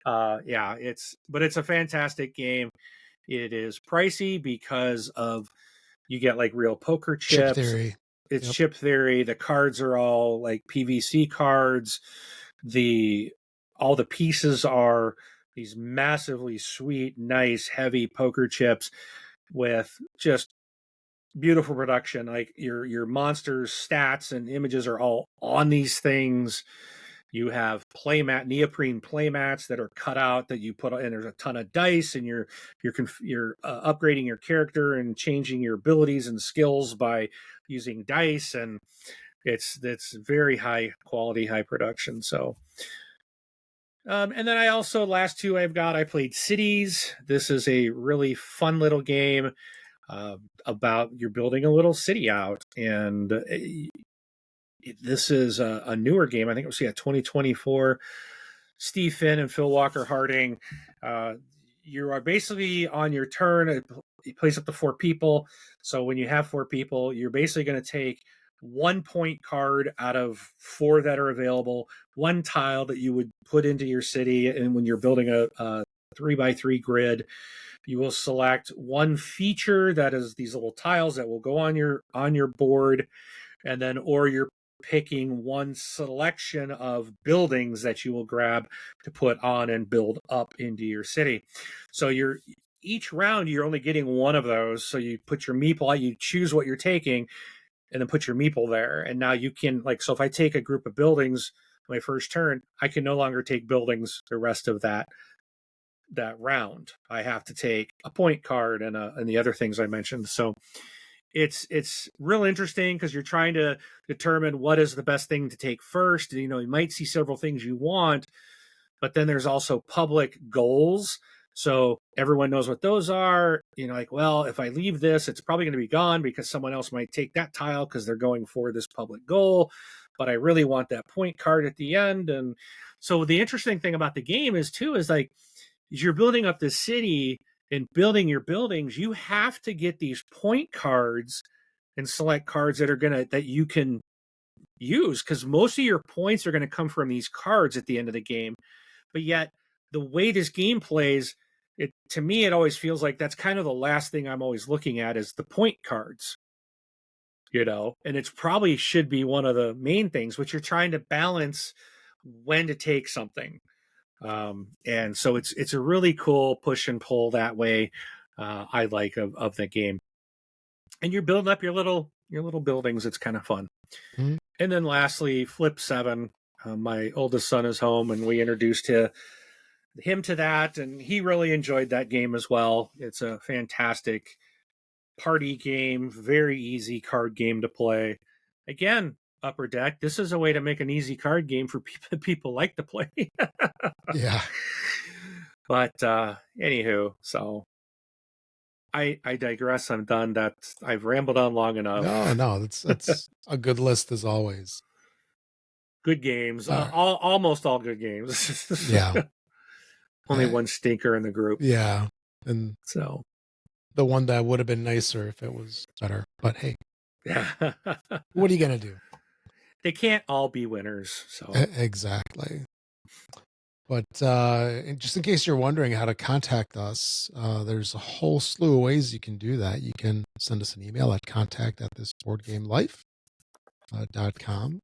Yeah, it's a fantastic game. It is pricey because of you get like real poker Chip chips. theory. It's chip theory. The cards are all like PVC cards. All the pieces are these massively sweet, nice, heavy poker chips with just beautiful production. Like your monsters' stats and images are all on these things. You have neoprene playmats that are cut out that you put, and there's a ton of dice, and you're upgrading your character and changing your abilities and skills by using dice, and it's very high quality, high production. So, and then last two I played Cities. This is a really fun little game about you're building a little city out, and this is a newer game. I think it was 2024. Steve Finn and Phil Walker Harding. You are basically on your turn. It plays up to 4 people. So when you have 4 people, you're basically going to take 1 point card out of 4 that are available, 1 tile that you would put into your city, and when you're building a 3x3 grid, you will select 1 feature that is these little tiles that will go on your board, and then or you're picking 1 selection of buildings that you will grab to put on and build up into your city. So each round you're only getting 1 of those. So you put your meeple out, you choose what you're taking, and then put your meeple there. And now you can so if I take a group of buildings my first turn, I can no longer take buildings the rest of that round. I have to take a point card and the other things I mentioned. So it's real interesting because you're trying to determine what is the best thing to take first. You might see several things you want, but then there's also public goals. So everyone knows what those are. Well, if I leave this, it's probably going to be gone because someone else might take that tile because they're going for this public goal. But I really want that point card at the end. And so the interesting thing about the game is as you're building up the city and building your buildings, you have to get these point cards and select cards that you can use, because most of your points are going to come from these cards at the end of the game. But yet the way this game plays, to me, it always feels like that's kind of the last thing I'm always looking at is the point cards, and it's probably should be one of the main things, which you're trying to balance when to take something. And so it's a really cool push and pull that way. I like of the game, and you're building up your little buildings. It's kind of fun. Mm-hmm. And then lastly, Flip 7. My oldest son is home, and we introduced him to that, and he really enjoyed that game as well. It's a fantastic party game, very easy card game to play. Again, Upper Deck, this is a way to make an easy card game for people like to play. Yeah. But anywho, so I digress. I'm done. I've rambled on long enough. No, that's a good list as always. Good games. All right. Almost all good games. Yeah. Only one stinker in the group. Yeah. And So the one that would have been nicer if it was better. But hey, yeah. what are you going to do? They can't all be winners. So Exactly. But just in case you're wondering how to contact us, there's a whole slew of ways you can do that. You can send us an email at contact@thisboardgamelife.com.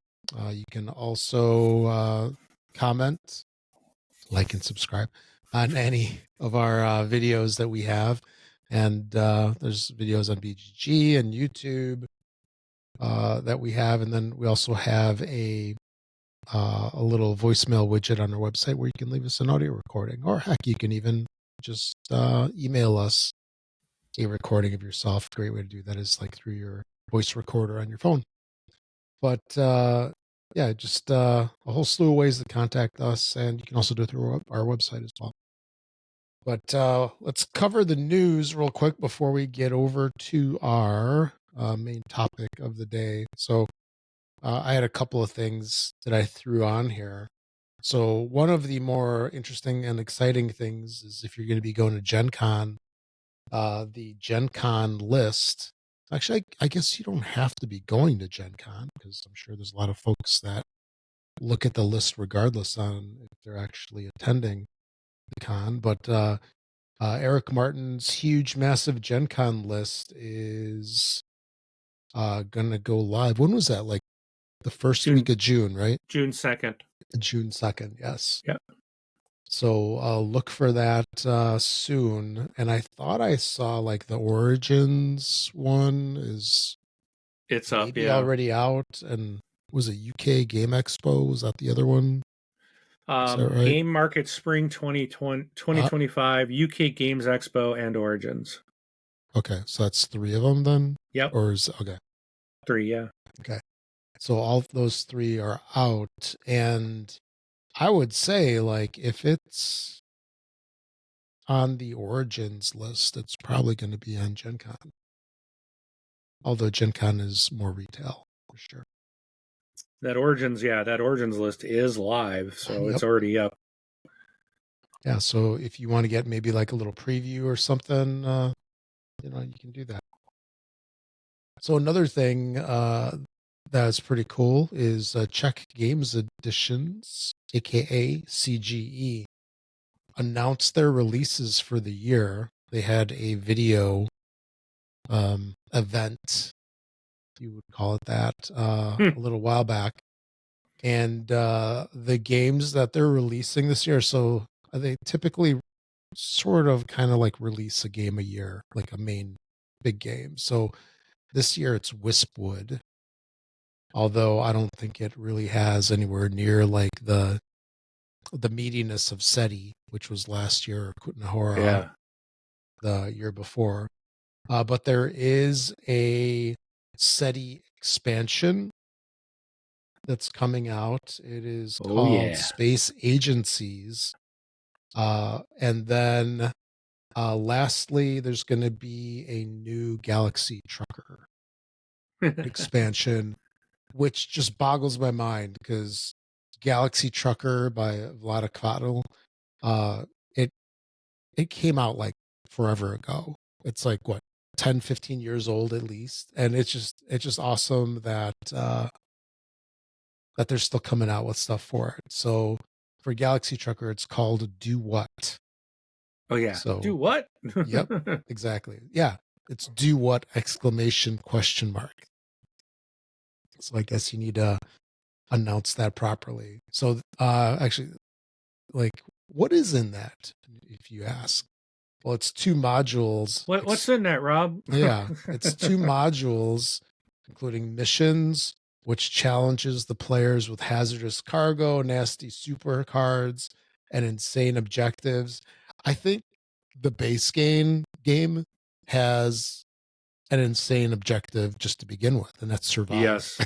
You can also comment, like, and subscribe on any of our videos that we have. And there's videos on BGG and YouTube that we have. And then we also have a little voicemail widget on our website where you can leave us an audio recording, or heck, you can even just email us a recording of yourself. Great way to do that is like through your voice recorder on your phone. But yeah, just a whole slew of ways to contact us, and you can also do it through our website as well. But let's cover the news real quick before we get over to our main topic of the day. So I had a couple of things that I threw on here. So one of the more interesting and exciting things is if you're going to be going to Gen Con, the Gen Con list. Actually, I guess you don't have to be going to Gen Con, because I'm sure there's a lot of folks that look at the list regardless on if they're actually attending the con. But Eric Martin's huge, massive Gen Con list is going to go live. When was that? Like the first week of June, right? June 2nd. June 2nd, yes. Yep. So look for that soon. And I thought I saw like the Origins one is It's maybe up, yeah. already out. And was it UK Game Expo? Was that the other one? Is that right? Game Market Spring 2025, UK Games Expo, and Origins. Okay, so that's 3 of them then? Yep. Or is okay. 3, yeah. Okay. So all of those 3 are out, and I would say like if it's on the Origins list, it's probably going to be on Gen Con. Although Gen Con is more retail for sure. That Origins list is live, so It's already up. Yeah, so if you want to get maybe like a little preview or something, you can do that. So another thing that's pretty cool is Czech Games Editions, aka CGE, announced their releases for the year. They had a video event, you would call it that, a little while back. And the games that they're releasing this year, so they typically sort of kind of like release a game a year, like a main big game. So this year it's Wispwood, although I don't think it really has anywhere near like the meatiness of SETI, which was last year, or Kutnahora the year before. But there is a SETI expansion that's coming out. It is called Space Agencies. And then lastly, there's going to be a new Galaxy Trucker expansion, which just boggles my mind because Galaxy Trucker by Vlada Kvatl, it came out like forever ago. It's like what, 10, 15 years old at least. And it's just awesome that that they're still coming out with stuff for it. So for Galaxy Trucker, it's called Do What? Oh yeah. So do what? Yep, exactly. Yeah, it's Do What exclamation question mark. So I guess you need to announce that properly. So actually, like, what is in that, if you ask? Well, it's 2 modules. What's in that, Rob? Yeah, it's 2 modules, including missions, which challenges the players with hazardous cargo, nasty super cards, and insane objectives. I think the base game has an insane objective just to begin with, and that's survive. Yes.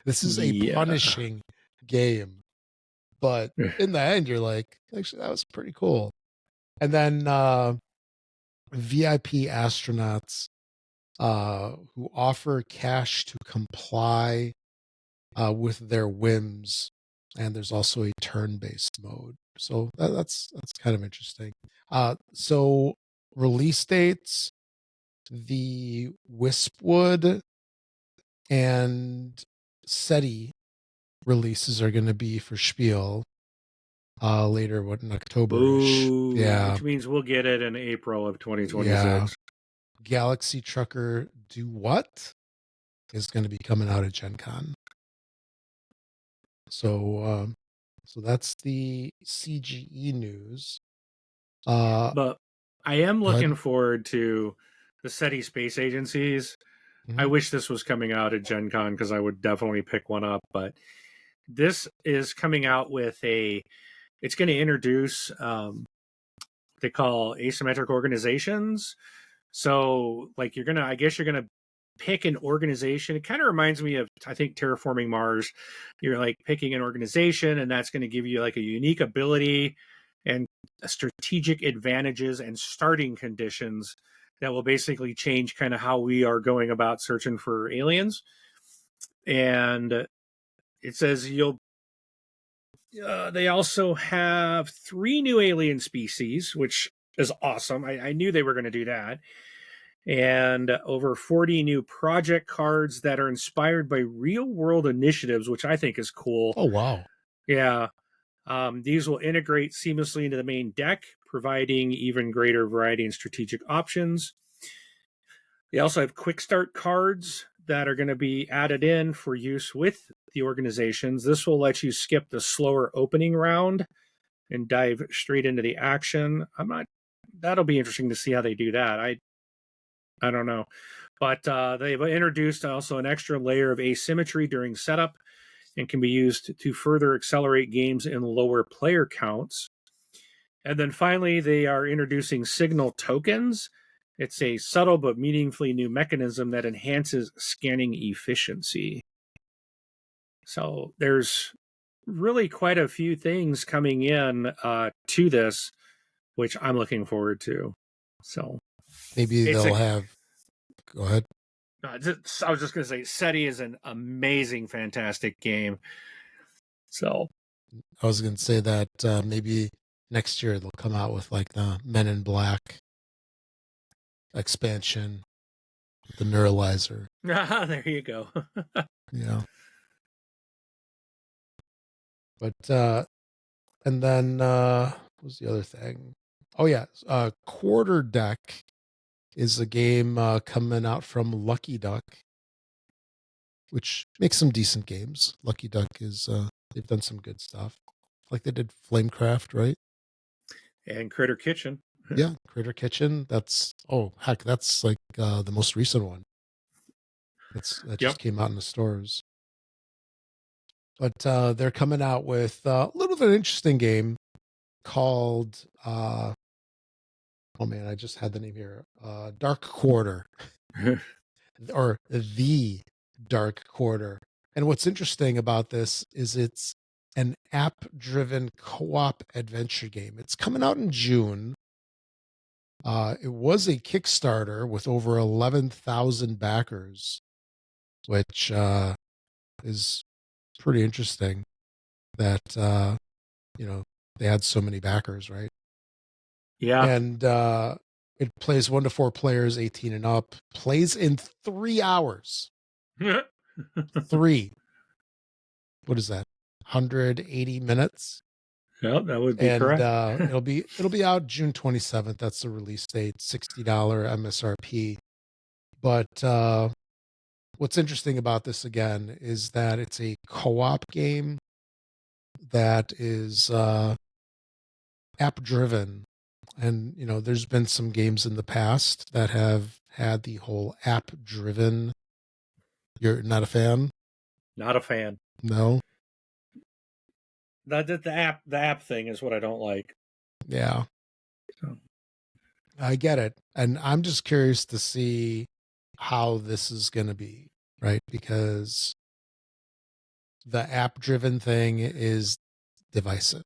This is a punishing game, but in the end, you're like, actually, that was pretty cool. And then VIP astronauts who offer cash to comply with their whims, and there's also a turn-based mode. So that's kind of interesting. So release dates: the Wispwood and SETI releases are going to be for Spiel later, in October-ish. Yeah. Which means we'll get it in April of 2026. Yeah. Galaxy Trucker Do What is going to be coming out at Gen Con. So that's the CGE news. But I am looking forward to the SETI space agencies. Mm-hmm. I wish this was coming out at Gen Con because I would definitely pick one up. But this is coming out with it's going to introduce they call asymmetric organizations. So like I guess you're going to pick an organization. It kind of reminds me of, I think, Terraforming Mars. You're like picking an organization, and that's going to give you like a unique ability and strategic advantages and starting conditions that will basically change kind of how we are going about searching for aliens. And it says they also have 3 new alien species, which is awesome. I knew they were going to do that. And over 40 new project cards that are inspired by real world initiatives, which I think is cool. Oh, wow. Yeah. These will integrate seamlessly into the main deck, providing even greater variety and strategic options. They also have quick start cards that are going to be added in for use with the organizations. This will let you skip the slower opening round and dive straight into the action. That'll be interesting to see how they do that. I don't know. But they've introduced also an extra layer of asymmetry during setup and can be used to further accelerate games in lower player counts. And then finally, they are introducing signal tokens. It's a subtle but meaningfully new mechanism that enhances scanning efficiency. So there's really quite a few things coming in to this, which I'm looking forward to. So maybe they'll have. Go ahead. I was just going to say, SETI is an amazing, fantastic game. So I was going to say that maybe next year they'll come out with like the Men in Black expansion, the Neuralizer. There you go. Yeah. But and then what was the other thing? Oh yeah, Quarter Deck is a game coming out from Lucky Duck, which makes some decent games. Lucky Duck is they've done some good stuff, like they did Flamecraft, right? And Critter Kitchen. Yeah, Critter Kitchen. That's like the most recent one. That just came out in the stores. But they're coming out with a little bit of an interesting game called oh man, I just had the name here. Dark Quarter. Or The Dark Quarter. And what's interesting about this is it's an app-driven co-op adventure game. It's coming out in June. It was a Kickstarter with over 11,000 backers, which is pretty interesting that they had so many backers, right? Yeah. And it plays 1 to 4 players, 18 and up. Plays in 3 hours. 3. What is that? 180 minutes. Yeah, that would be correct. It'll be out June 27th. That's the release date. $60 MSRP. But what's interesting about this again is that it's a co-op game that is app driven. And there's been some games in the past that have had the whole app driven. You're not a fan? Not a fan. No. The app thing is what I don't like. Yeah. So. I get it. And I'm just curious to see how this is going to be, right? Because the app driven thing is divisive.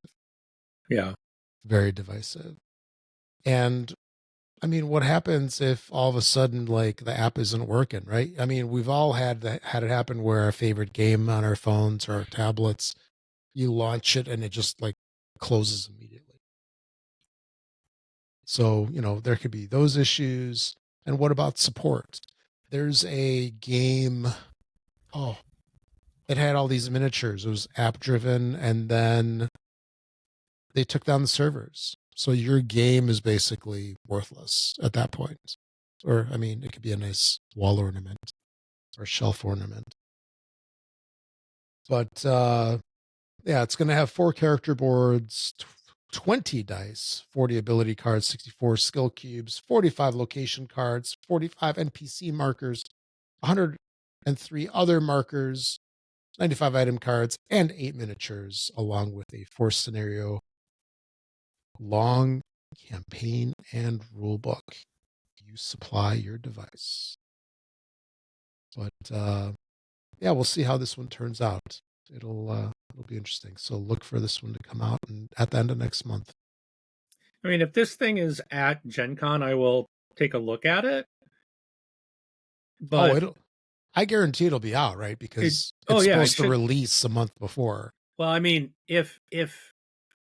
Yeah. Very divisive. And I mean, what happens if all of a sudden like the app isn't working, right? I mean, we've all had it happen where our favorite game on our phones or our tablets, you launch it and it just like closes immediately. So, there could be those issues. And what about support? There's a game, oh, it had all these miniatures. It was app driven, and then they took down the servers. So your game is basically worthless at that point. Or, I mean, it could be a nice wall ornament or shelf ornament. But yeah, it's going to have 4 character boards, 20 dice, 40 ability cards, 64 skill cubes, 45 location cards, 45 NPC markers, 103 other markers, 95 item cards, and 8 miniatures, along with a 4 scenario long campaign and rule book. You supply your device. But yeah, we'll see how this one turns out. It'll be interesting. So look for this one to come out at the end of next month. I mean, if this thing is at Gen Con, I will take a look at it. But I guarantee it'll be out, right? Because it's supposed to release a month before. Well, I mean, if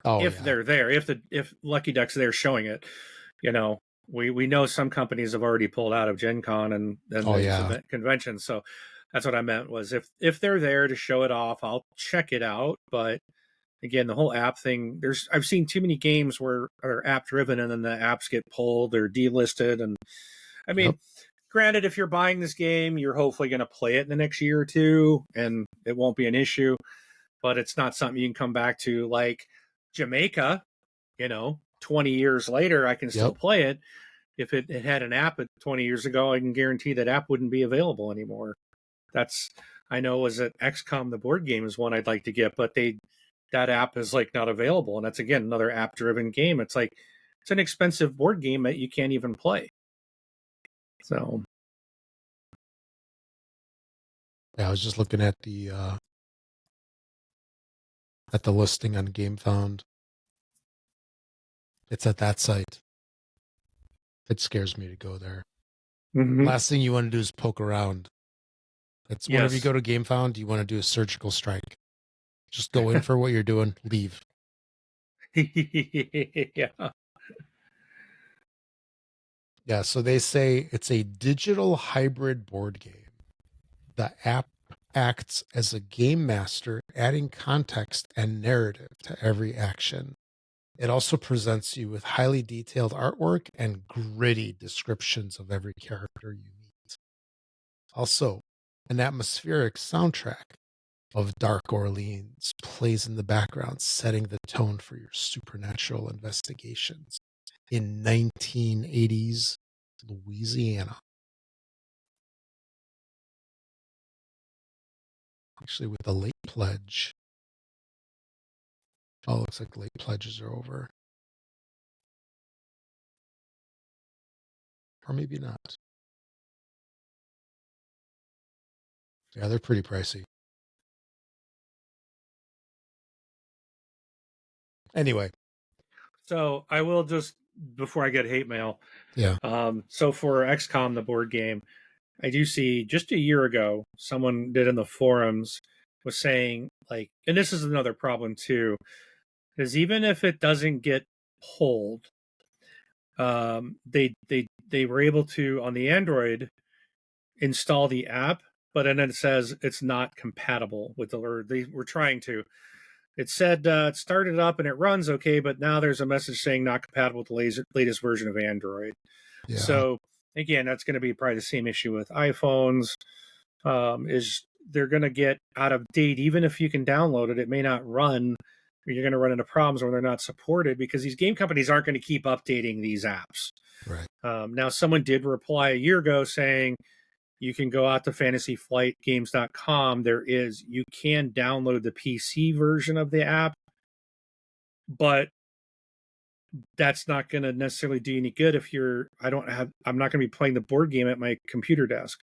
they're there, if Lucky Duck's there showing it, we know some companies have already pulled out of Gen Con and conventions. So that's what I meant was if they're there to show it off, I'll check it out. But again, the whole app thing, I've seen too many games where are app driven and then the apps get pulled or delisted. And I mean, granted, if you're buying this game, you're hopefully going to play it in the next year or two and it won't be an issue, but it's not something you can come back to like Jamaica, 20 years later, I can still play it. If it had an app 20 years ago, I can guarantee that app wouldn't be available anymore. I know was at XCOM, the board game is one I'd like to get, but that app is like not available. And that's again, another app driven game. It's like, it's an expensive board game that you can't even play. So. Yeah, I was just looking at the listing on GameFound. It's at that site. It scares me to go there. Mm-hmm. Last thing you want to do is poke around. It's whenever you go to GameFound, you want to do a surgical strike. Just go in for what you're doing, leave. Yeah. Yeah, so they say it's a digital hybrid board game. The app acts as a game master, adding context and narrative to every action. It also presents you with highly detailed artwork and gritty descriptions of every character you meet. Also, an atmospheric soundtrack of Dark Orleans plays in the background, setting the tone for your supernatural investigations in 1980s Louisiana. Actually, with the late pledge. Oh, looks like late pledges are over. Or maybe not. Yeah, they're pretty pricey. Anyway. So I will just, before I get hate mail. Yeah. So for XCOM, the board game, I do see just a year ago, someone did in the forums was saying like, and this is another problem too, is even if it doesn't get pulled, they were able to on the Android install the app, but then it says it's not compatible with or they were trying to. It said it started up and it runs okay, but now there's a message saying not compatible with the latest version of Android. Yeah. So again, that's going to be probably the same issue with iPhones. Is they're going to get out of date even if you can download it. It may not run. Or you're going to run into problems when they're not supported because these game companies aren't going to keep updating these apps. Right. Now, someone did reply a year ago saying you can go out to fantasyflightgames.com. You can download the PC version of the app, but that's not going to necessarily do you any good if I'm not going to be playing the board game at my computer desk.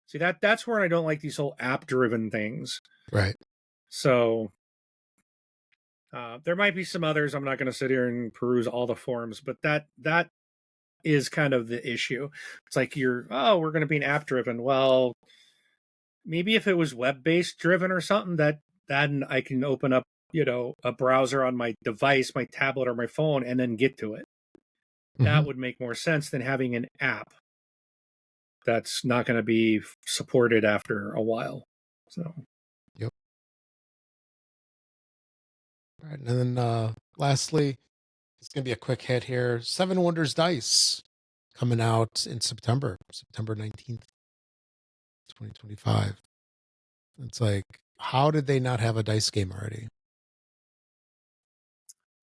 See, that's where I don't like these whole app driven things. Right. So there might be some others. I'm not going to sit here and peruse all the forums, but that is kind of the issue. It's like we're going to be an app driven. Well, maybe if it was web based driven or something, that then I can open up, a browser on my device, my tablet or my phone, and then get to it. That would make more sense than having an app that's not going to be supported after a while. So, yep. All right, and then lastly, it's going to be a quick hit here. Seven Wonders Dice coming out in September 19th, 2025. It's like, how did they not have a dice game already?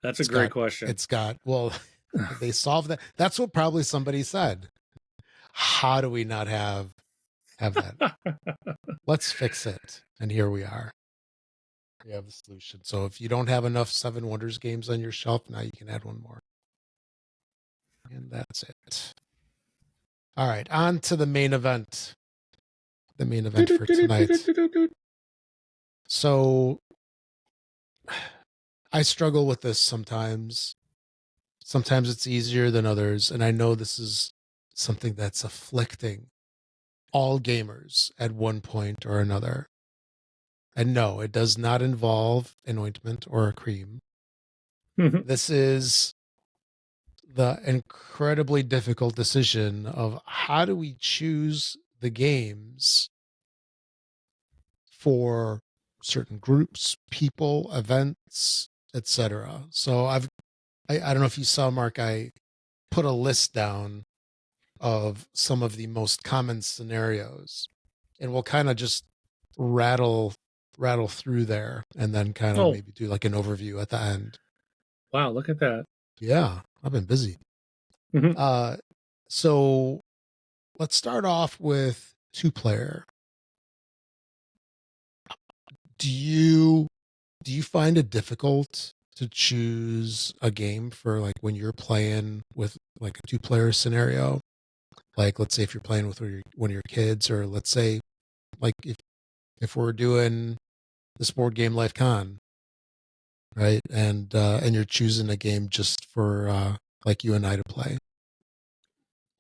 That's a great question. It's got, well, they solved that. That's what probably somebody said. How do we not have that? Let's fix it. And here we are. We have the solution. So if you don't have enough Seven Wonders games on your shelf, now you can add one more. And that's it. All right, on to the main event. The main event for tonight. So I struggle with this sometimes. Sometimes it's easier than others. And I know this is something that's afflicting all gamers at one point or another. And no, it does not involve an ointment or a cream. This is the incredibly difficult decision of how do we choose the games for certain groups, people, events, etc. So I don't know if you saw, Mark, I put a list down of some of the most common scenarios, and we'll kind of just rattle through there and then kind of maybe do like an overview at the end. Wow, look at that. Yeah, I've been busy. So let's start off with 2-player. Do you find it difficult to choose a game for like when you're playing with like a 2-player scenario? Like, let's say if you're playing with one of your kids, or let's say like if we're doing this board game Life Con, right? And you're choosing a game just for like you and I to play.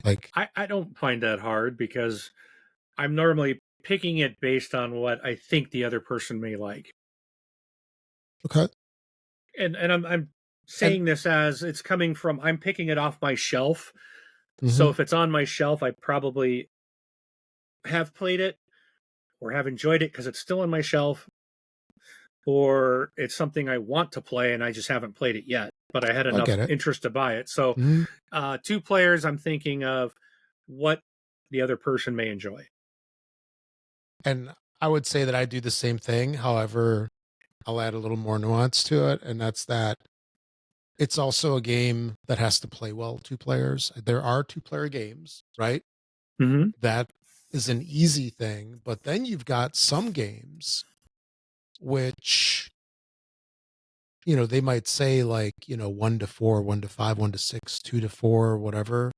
Like, I don't find that hard because I'm normally picking it based on what I think the other person may like. Okay. And I'm saying this as it's coming from, I'm picking it off my shelf. So if it's on my shelf, I probably have played it or have enjoyed it because it's still on my shelf, or it's something I want to play and I just haven't played it yet, but I had enough interest to buy it. So 2 players, I'm thinking of what the other person may enjoy. And I would say that I do the same thing. However, I'll add a little more nuance to it. And that's that it's also a game that has to play well 2 players. There are 2-player games, right? That is an easy thing. But then you've got some games which, they might say like, 1 to 4, 1 to 5, 1 to 6, 2 to 4, whatever,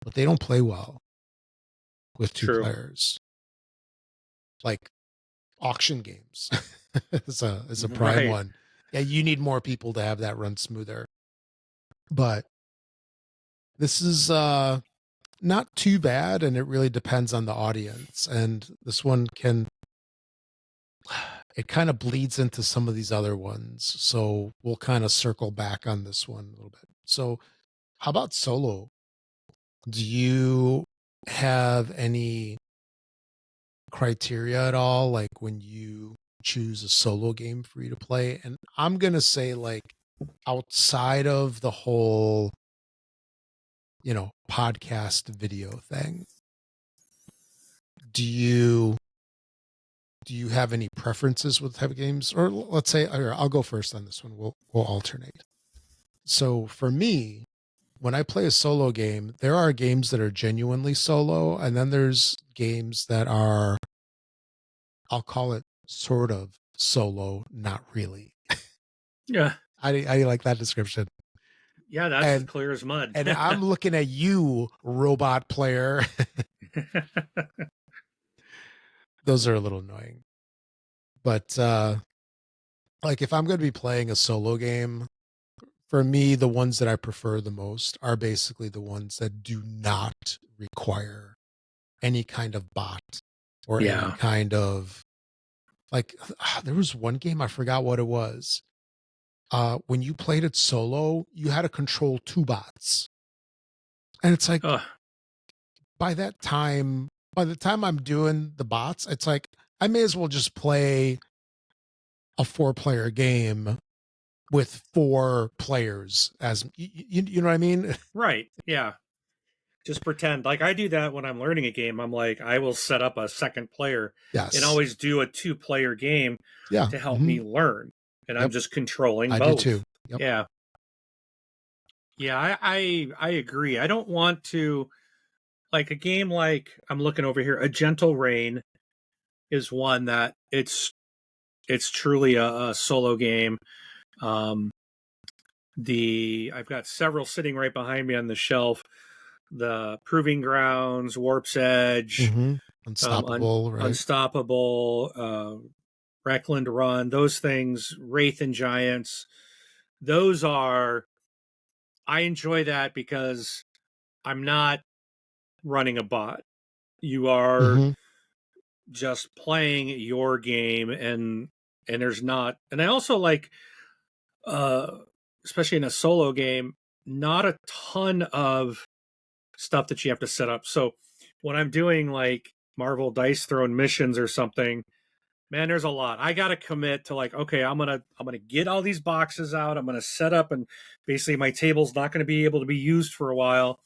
but they don't play well with 2 players. Like auction games is a prime one. Yeah, you need more people to have that run smoother. But this is not too bad, and it really depends on the audience. And this one it kind of bleeds into some of these other ones. So we'll kind of circle back on this one a little bit. So how about solo? Do you have any criteria at all, like when you choose a solo game for you to play? And I'm going to say, like, outside of the whole, podcast video thing, do you have any preferences with type of games? Or let's say, I'll go first on this one. We'll alternate. So for me, when I play a solo game, there are games that are genuinely solo, and then there's games that are, I'll call it sort of solo, not really. Yeah. I like that description. Yeah, that's as clear as mud. And I'm looking at you, robot player. Those are a little annoying. But like if I'm going to be playing a solo game, for me, the ones that I prefer the most are basically the ones that do not require any kind of bot or any Yeah. kind of like there was one game I forgot what it was. When you played it solo, you had to control two bots. And it's like Ugh. by the time I'm doing the bots, it's like I may as well just play a 4-player game with 4 players as you know what I mean? Right. Yeah. Just pretend like I do that when I'm learning a game. I'm like, I will set up a second player and Yes. always do a 2-player game Yeah. to help Mhm. me learn. And I'm Yep. just controlling I do both. too. Yep. Yeah. Yeah, I agree. I don't want to like a game like I'm looking over here, A Gentle Rain is one that it's truly a solo game. Um I've got several sitting right behind me on the shelf. The Proving Grounds, Warp's Edge, Mhm. Unstoppable, right? Unstoppable, Reckland Run, those things, Wraith and Giants. Those are, I enjoy that because I'm not running a bot. You are Mhm. just playing your game and there's not, and I also like, uh, especially in a solo game, not a ton of stuff that you have to set up. So when I'm doing like Marvel Dice Throne missions or something, man, there's a lot. I got to commit to like, okay, I'm gonna get all these boxes out. I'm gonna set up, and basically my table's not going to be able to be used for a while,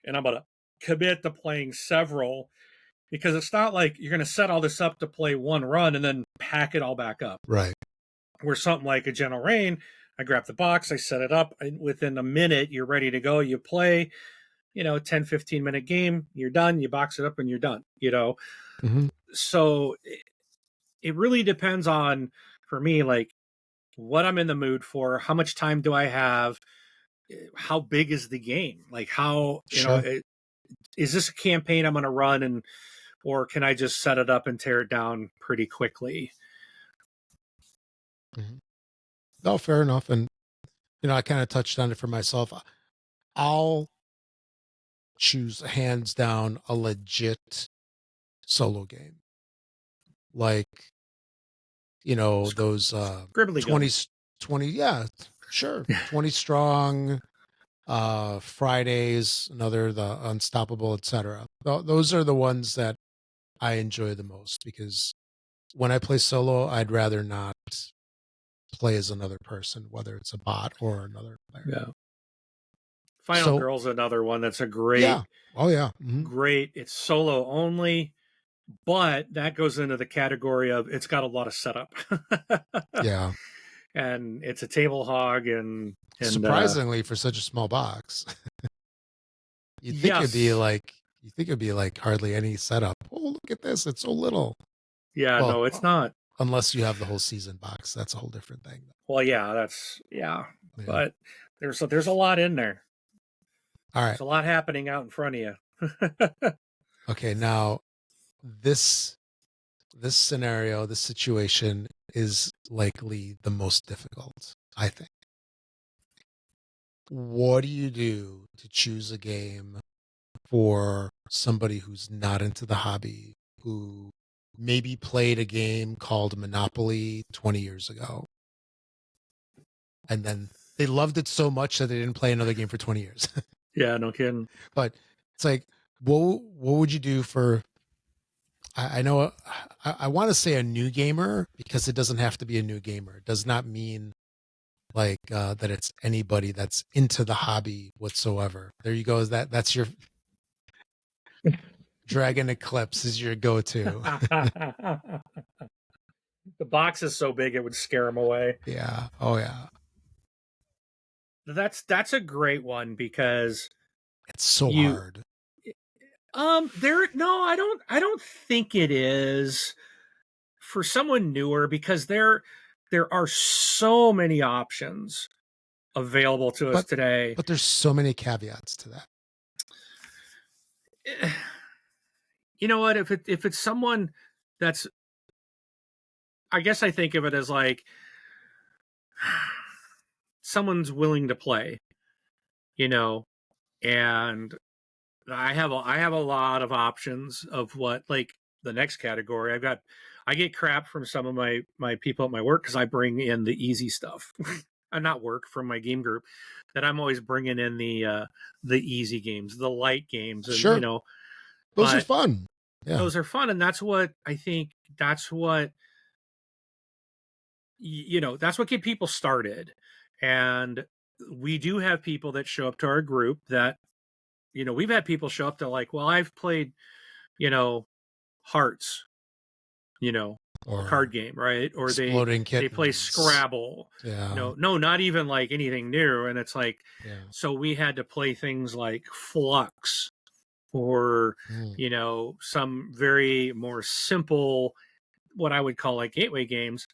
and I'm gonna commit to playing several because it's not like you're going to set all this up to play one run and then pack it all back up. Right. Where something like A Gentle Rain, I grab the box, I set it up, and within a minute you're ready to go. You play, 10-15 minute game, you're done, you box it up and you're done, Mhm. so it really depends on, for me, like what I'm in the mood for, how much time do I have, how big is the game, like how, Sure. is this a campaign I'm going to run, and or can I just set it up and tear it down pretty quickly? Mhm. No, fair enough. And I kind of touched on it for myself. I'll choose hands down a legit solo game. Like, those Scribbly 20 gum. 20 yeah, sure. 20 strong Fridays, another the Unstoppable, etc. Those are the ones that I enjoy the most because when I play solo, I'd rather not play as another person, whether it's a bot or another player. Yeah. Final So, Girl's another one that's a yeah. great, Oh, yeah. Mhm. great. It's solo only, but that goes into the category of it's got a lot of setup. Yeah. And it's a table hog and Surprisingly, for such a small box, yes. you'd think it'd be like hardly any setup. Oh, look at this. It's so little. Yeah, Well, no, it's not. unless you have the whole season box. That's a whole different thing. Well, yeah, that's yeah. Yeah. But there's a lot in there. All right. There's a lot happening out in front of you. Okay. Now, this this scenario, this situation is likely the most difficult, I think. What do you do to choose a game for somebody who's not into the hobby, who maybe played a game called Monopoly 20 years ago, and then they loved it so much that they didn't play another game for 20 years? Yeah, no kidding. But it's like, what would you do for? I know I want to say a new gamer because it doesn't have to be a new gamer. It does not mean like that it's anybody that's into the hobby whatsoever. There you go. That's your Dragon Eclipse is your go-to. The box is so big it would scare them away. Yeah. Oh yeah. That's a great one because It's so you hard. there no, I don't think it is for someone newer because there are so many options available to us But today. there's so many caveats to that. You know what, if it's someone that's, I guess I think of it as like someone's willing to play, you know, and I have a lot of options of what, like, the next category. I get crap from some of my people at my work because I bring in the easy stuff. I'm not work from my game group, that I'm always bringing in the easy games, the light games, and Sure. Those are fun. Yeah. Those are fun, and that's what I think. That's what that's what get people started. And we do have people that show up to our group that we've had people show up to, like, well, I've played Hearts, or card game, right? Or Exploding they play Kittens. Scrabble. Yeah. No, not even like anything new. And it's like, so we had to play things like Flux, or some very more simple, what I would call like gateway games.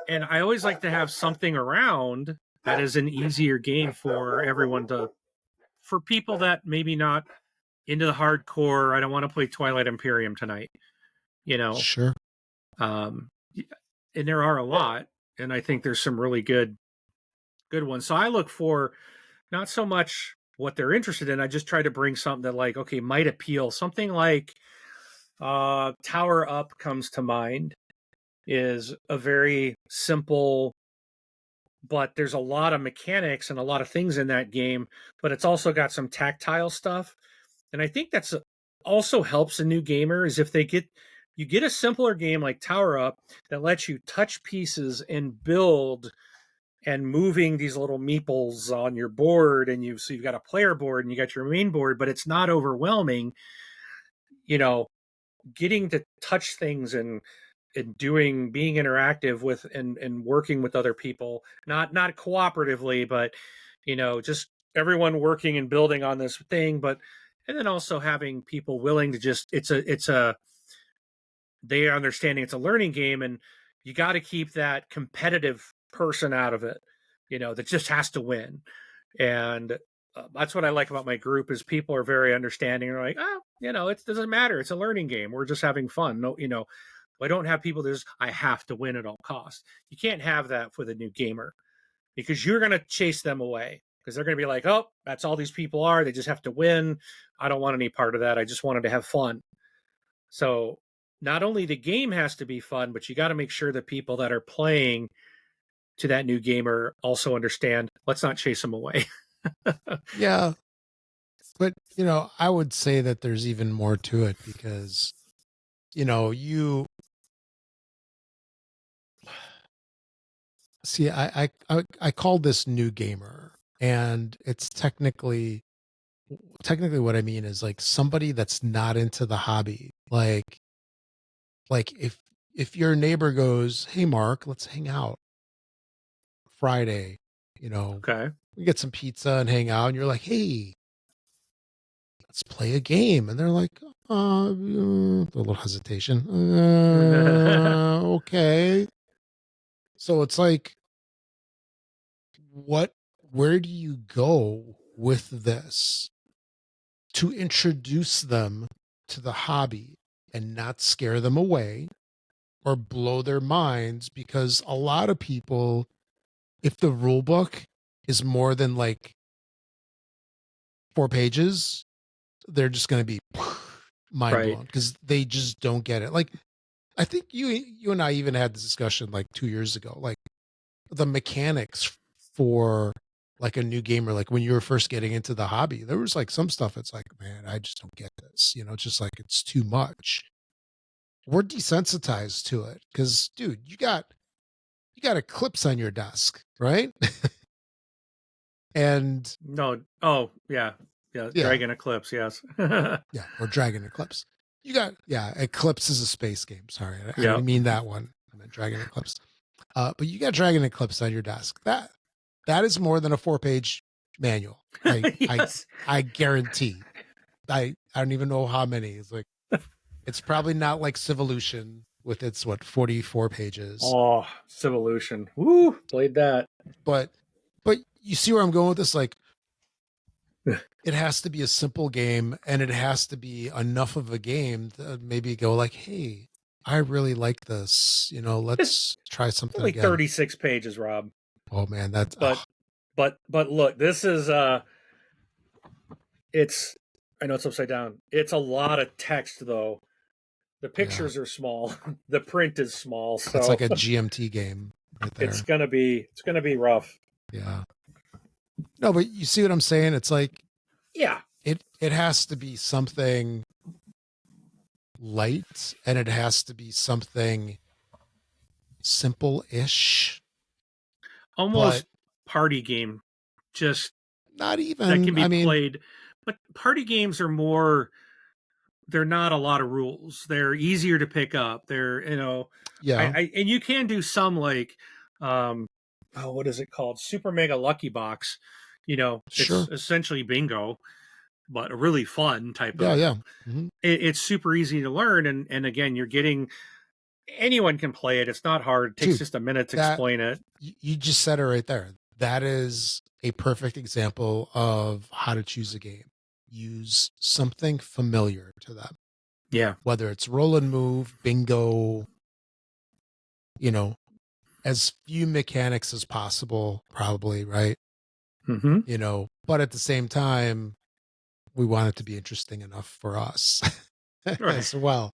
And I always like to have something around that is an easier game for everyone for people that maybe not into the hardcore. I don't want to play Twilight Imperium tonight, Sure. And there are a lot, and I think there's some really good ones. So I look for not so much what they're interested in. I just try to bring something that, like, okay, might appeal. Something like Tower Up comes to mind. Is a very simple, but there's a lot of mechanics and a lot of things in that game, but it's also got some tactile stuff. And I think that's also helps a new gamer, is if you get a simpler game like Tower Up that lets you touch pieces and build and moving these little meeples on your board, and so you've got a player board and you got your main board, but it's not overwhelming. Getting to touch things and being interactive with and working with other people, not cooperatively, but just everyone working and building on this thing, and then also having people willing to just they understanding it's a learning game, and you got to keep that competitive person out of it, that just has to win. And that's what I like about my group, is people are very understanding. They're like, it doesn't matter. It's a learning game. We're just having fun. No, I don't have people that I have to win at all costs. You can't have that for the new gamer, because you're going to chase them away, because they're going to be like, oh, that's all these people are. They just have to win. I don't want any part of that. I just wanted to have fun. So not only the game has to be fun, but you got to make sure that people that are playing to that new gamer also understand, let's not chase them away. Yeah. But, I would say that there's even more to it, because, you see, I call this new gamer, and it's technically what I mean is, like, somebody that's not into the hobby. Like if your neighbor goes, hey, Mark, let's hang out Friday, Okay. we get some pizza and hang out, and you're like, hey, let's play a game. And they're like, a little hesitation. Okay. So it's like, where do you go with this to introduce them to the hobby and not scare them away or blow their minds? Because a lot of people, if the rule book is more than like 4 pages, they're just going to be mind blown, because they just don't get it. Like, I think you and I even had this discussion like 2 years ago, like the mechanics for like a new gamer, like when you were first getting into the hobby, there was like some stuff it's like, man, I just don't get this. It's just like, it's too much. We're desensitized to it because, dude, you got Eclipse on your desk, right? And yeah, Dragon Eclipse, yes. Yeah, or Dragon Eclipse. You got, Eclipse is a space game. Sorry, I didn't mean that one. I meant Dragon Eclipse. But you got Dragon Eclipse on your desk. That is more than a 4-page manual. Yes. I guarantee. I don't even know how many. It's like, it's probably not like Civolution with its 44 pages. Oh, Civolution. Woo, played that. But you see where I'm going with this? Like, it has to be a simple game, and it has to be enough of a game to maybe go like, hey, I really like this. Let's try something only again. 36 pages, Rob. Oh man, But look, this is it's I know it's upside down. It's a lot of text though. The Yeah. pictures are small. The print is small, so It's like a GMT game right there. it's gonna be rough. Yeah. No, but you see what I'm saying? It's like Yeah. it has to be something light, and it has to be something simple-ish. Almost But party game. Just not even. that can be I mean, played. But party games are more. They're not a lot of rules. They're easier to pick up. They're yeah, and you can do some like what is it called? Super Mega Lucky Box. sure. It's essentially bingo, but a really fun type Yeah, of. yeah. Mhm. It's super easy to learn, and again, you're getting anyone can play it. It's not hard. It takes Dude, just a minute to that- explain it. You just said it right there. That is a perfect example of how to choose a game. Use something familiar to them. Yeah. Whether it's roll and move, bingo, as few mechanics as possible, probably, right? Mm-hmm. But at the same time, we want it to be interesting enough for us as well.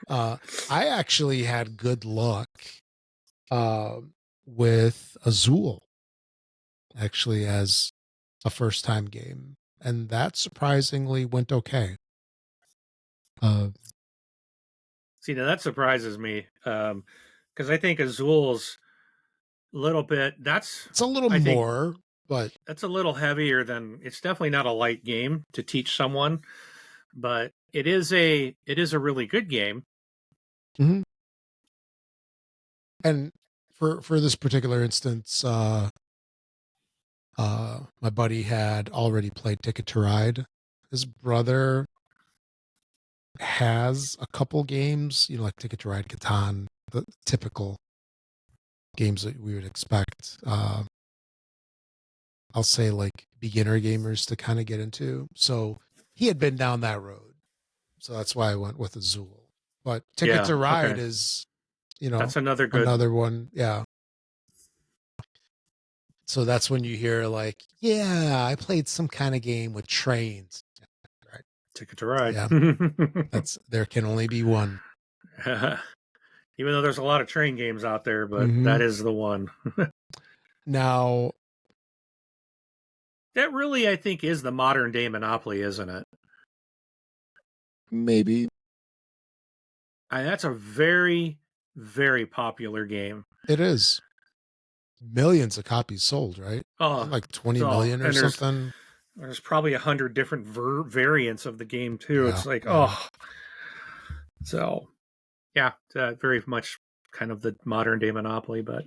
I actually had good luck with Azul, actually, as a first time game. And that surprisingly went okay. See, now that surprises me because I think Azul's a little bit. It's a little more, but that's a little heavier than. It's definitely not a light game to teach someone, but it is a really good game. Mm-hmm. And for this particular instance, my buddy had already played Ticket to Ride. His brother has a couple games, like Ticket to Ride, Catan, the typical games that we would expect. I'll say like beginner gamers to kind of get into. So he had been down that road. So that's why I went with Azul. But Ticket to Ride is, that's another good one. Yeah. So that's when you hear like, yeah, I played some kind of game with trains. Right. Ticket to Ride. Yeah. There can only be one. Even though there's a lot of train games out there, but that is the one. Now, that really, I think, is the modern day Monopoly, isn't it? Maybe. That's a very, very popular game. It is. Millions of copies sold, right? Like 20 million or something. There's probably 100 different variants of the game too. Yeah, it's like, so yeah, very much kind of the modern day Monopoly. But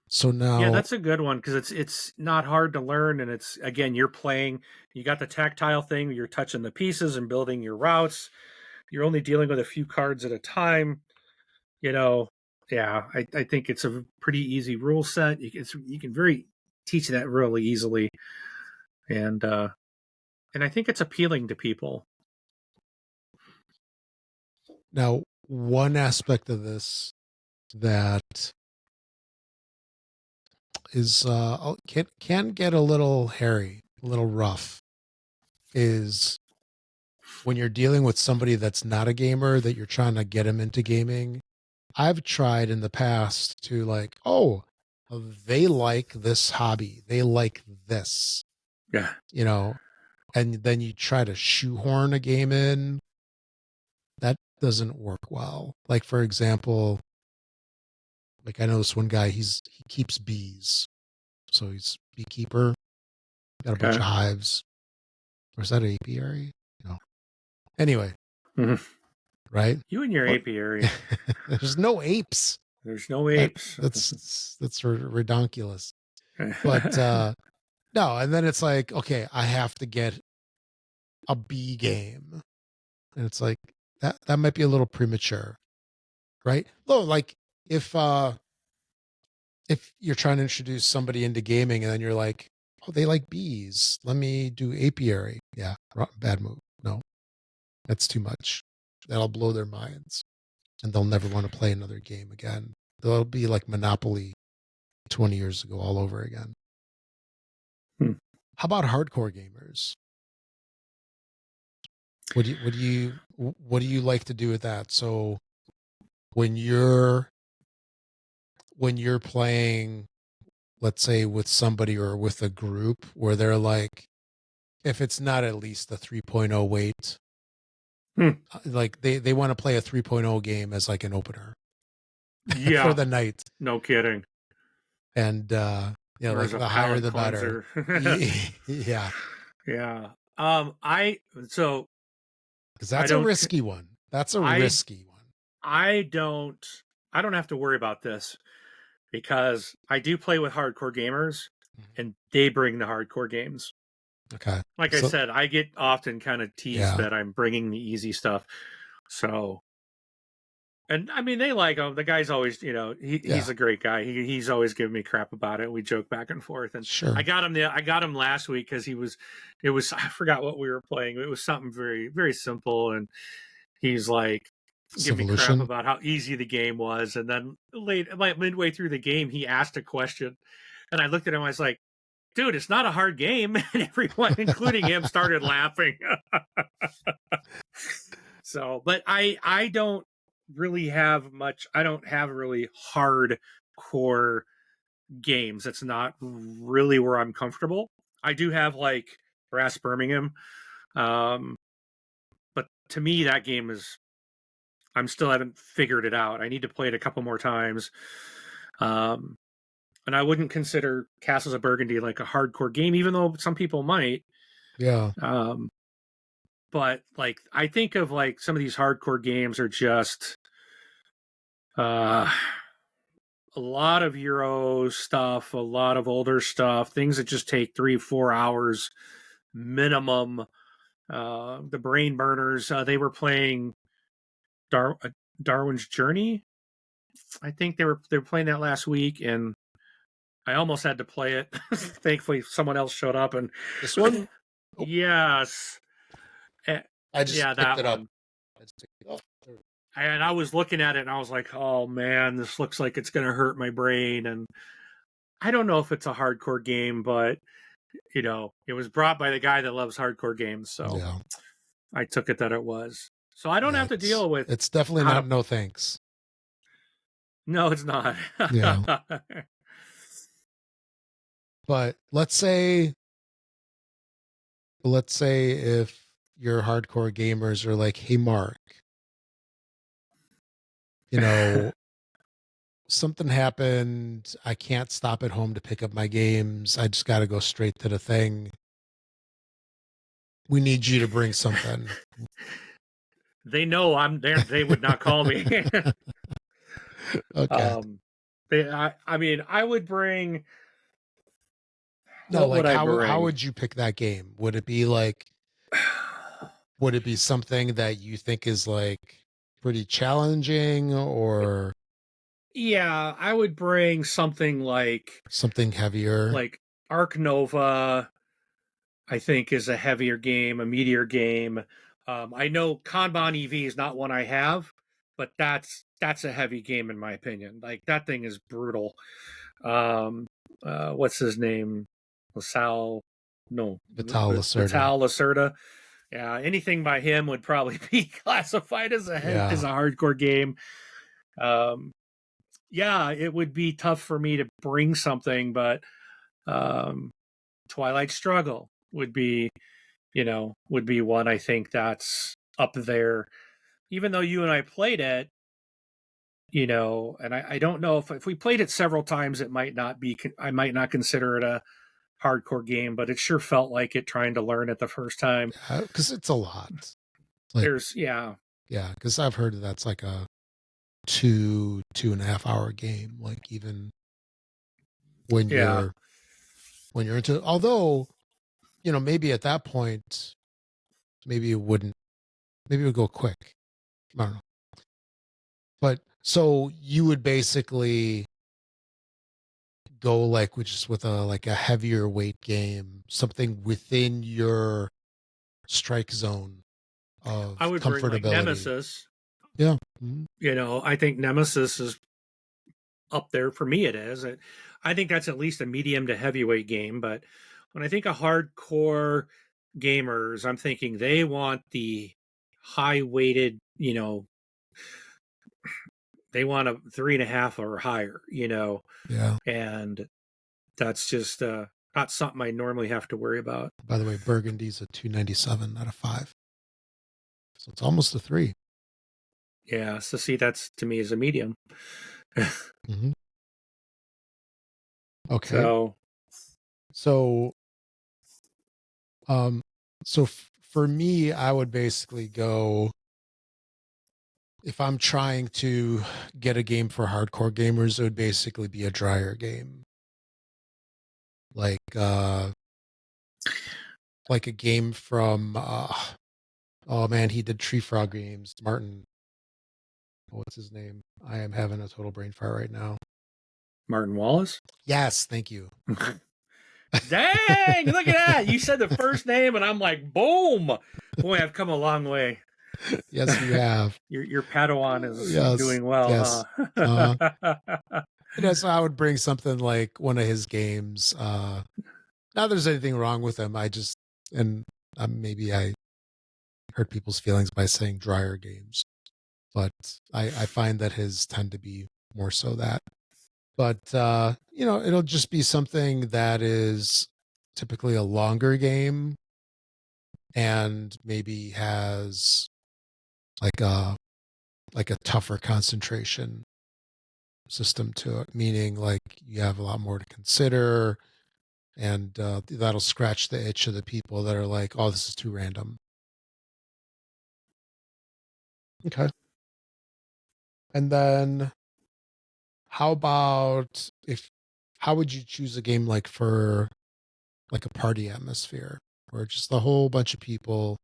so now, yeah, that's a good one because it's not hard to learn, and it's again you're playing. You got the tactile thing. You're touching the pieces and building your routes. You're only dealing with a few cards at a time. Yeah, I think it's a pretty easy rule set. You can teach that really easily, and I think it's appealing to people. Now, one aspect of this that is can get a little hairy, a little rough, is when you're dealing with somebody that's not a gamer that you're trying to get them into gaming. I've tried in the past to like, they like this hobby. They like this. Yeah. And then you try to shoehorn a game in. That doesn't work well. Like, for example, like I know this one guy, he keeps bees. So he's beekeeper. Got a bunch of hives. Or is that an apiary? No. Anyway. Mm-hmm. Right? You and your apiary. There's no apes. There's no apes. That's redonkulous. But no, and then it's like, okay, I have to get a bee game. And it's like that might be a little premature. Right? No, like if you're trying to introduce somebody into gaming and then you're like, oh, they like bees. Let me do apiary. Yeah, bad move. No, that's too much. That'll blow their minds and they'll never want to play another game again. They'll be like Monopoly 20 years ago all over again. Hmm. How about hardcore gamers? What do you like to do with that? So when you're playing, let's say with somebody or with a group where they're like, if it's not at least a 3.0 weight, like they want to play a 3.0 game as like an opener Yeah. for the night. No kidding. And yeah, Or like as a the higher palate the better. cleanser. Yeah. Yeah. Because that's I a don't risky one. That's a I risky one. I don't have to worry about this because I do play with hardcore gamers and they bring the hardcore games. Okay. Like I So said, I get often kind of teased yeah, that I'm bringing the easy stuff. So, and I mean, they like him. The guy's always, yeah, he's a great guy. He's always giving me crap about it. We joke back and forth. And sure. I got him last week because I forgot what we were playing. It was something very, very simple. And he's like, give me crap Civilization. about how easy the game was. And then midway through the game, he asked a question. And I looked at him, I was like, dude, it's not a hard game. And everyone, including him, started laughing. So, but I don't really have much. I don't have really hardcore games. That's not really where I'm comfortable. I do have like Brass Birmingham. But to me, that game is, I'm still haven't figured it out. I need to play it a couple more times. And I wouldn't consider Castles of Burgundy like a hardcore game, even though some people might. Yeah. But like, I think of like some of these hardcore games are just a lot of Euro stuff, a lot of older stuff, things that just take 3-4 hours minimum. The brain burners, they were playing Darwin's Journey. I think they were playing that last week, and I almost had to play it. Thankfully, someone else showed up, and This one? Yes. I just Yeah, picked that it up. one. And I was looking at it and I was like, oh man, this looks like it's going to hurt my brain. And I don't know if it's a hardcore game, but it was brought by the guy that loves hardcore games. So Yeah. I took it that it was. So I don't have to deal with. It's definitely not no thanks. No, it's not. Yeah. But let's say if your hardcore gamers are like, hey Mark, something happened. I can't stop at home to pick up my games. I just got to go straight to the thing. We need you to bring something. They know I'm there. They would not call me. Okay. I mean, I would bring. No, like how would you pick that game? Would it be like, would it be something that you think is like pretty challenging, or? Yeah, I would bring something like something heavier, like Ark Nova. I think is a heavier game, a meatier game. I know Kanban EV is not one I have, but that's a heavy game in my opinion. Like that thing is brutal. What's his name? Vital Lacerda. Yeah, anything by him would probably be classified as a hardcore game. Yeah, it would be tough for me to bring something, but Twilight Struggle would be one I think that's up there. Even though you and I played it, and I don't know if we played it several times, I might not consider it a hardcore game, but it sure felt like it trying to learn it the first time. Because it's a lot. Like, because I've heard that's like a 2.5 hour game. Like even when you're into, although maybe at that point, maybe it would go quick. I don't know. But so you would basically go like with a heavier weight game, something within your strike zone of I would comfortability. bring like Nemesis. Yeah. Mm-hmm. I think Nemesis is up there for me. It is. I think that's at least a medium to heavyweight game. But when I think of hardcore gamers, I'm thinking they want the high weighted, they want a 3.5 or higher, Yeah. and that's just not something I normally have to worry about. By the way, Burgundy's a 297 out of 5. So it's almost a 3. Yeah, so see, that's to me is a medium. Mm-hmm. Okay. So, for me, I would basically go, if I'm trying to get a game for hardcore gamers, it would basically be a drier game. Like a game from oh man, he did Tree Frog games. Martin, what's his name? I am having a total brain fart right now. Martin Wallace? Yes, thank you. Dang, look at that. You said the first name and I'm like, boom. Boy, I've come a long way. Yes, you have. Your Padawan is doing well. Yes. Huh? So I would bring something like one of his games. Not that there's anything wrong with him. I just, and maybe I hurt people's feelings by saying drier games, but I find that his tend to be more so that. But it'll just be something that is typically a longer game and maybe has like a tougher concentration system to it, meaning like you have a lot more to consider, and that'll scratch the itch of the people that are like, oh, this is too random. Okay. And then how about how would you choose a game like for like a party atmosphere where just the whole bunch of people,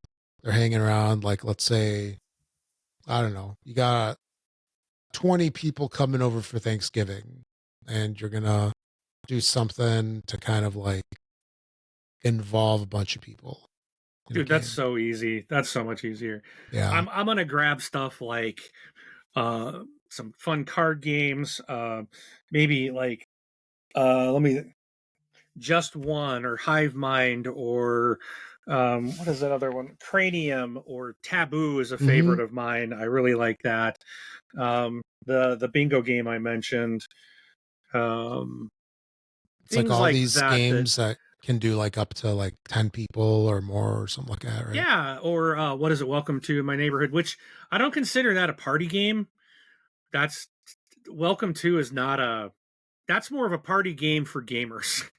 they're hanging around, like let's say, I don't know, you got 20 people coming over for Thanksgiving and you're gonna do something to kind of like involve a bunch of people. Dude, that's so easy. That's so much easier. Yeah. I'm gonna grab stuff like some fun card games, maybe like let me Just One or Hive Mind or what is that other one? Cranium or Taboo is a favorite of mine. I really like that. The bingo game I mentioned. It's like all these games that can do like up to like 10 people or more or something like that, right? Yeah, or what is it? Welcome to My Neighborhood, which I don't consider that a party game. Welcome to is not a. That's more of a party game for gamers.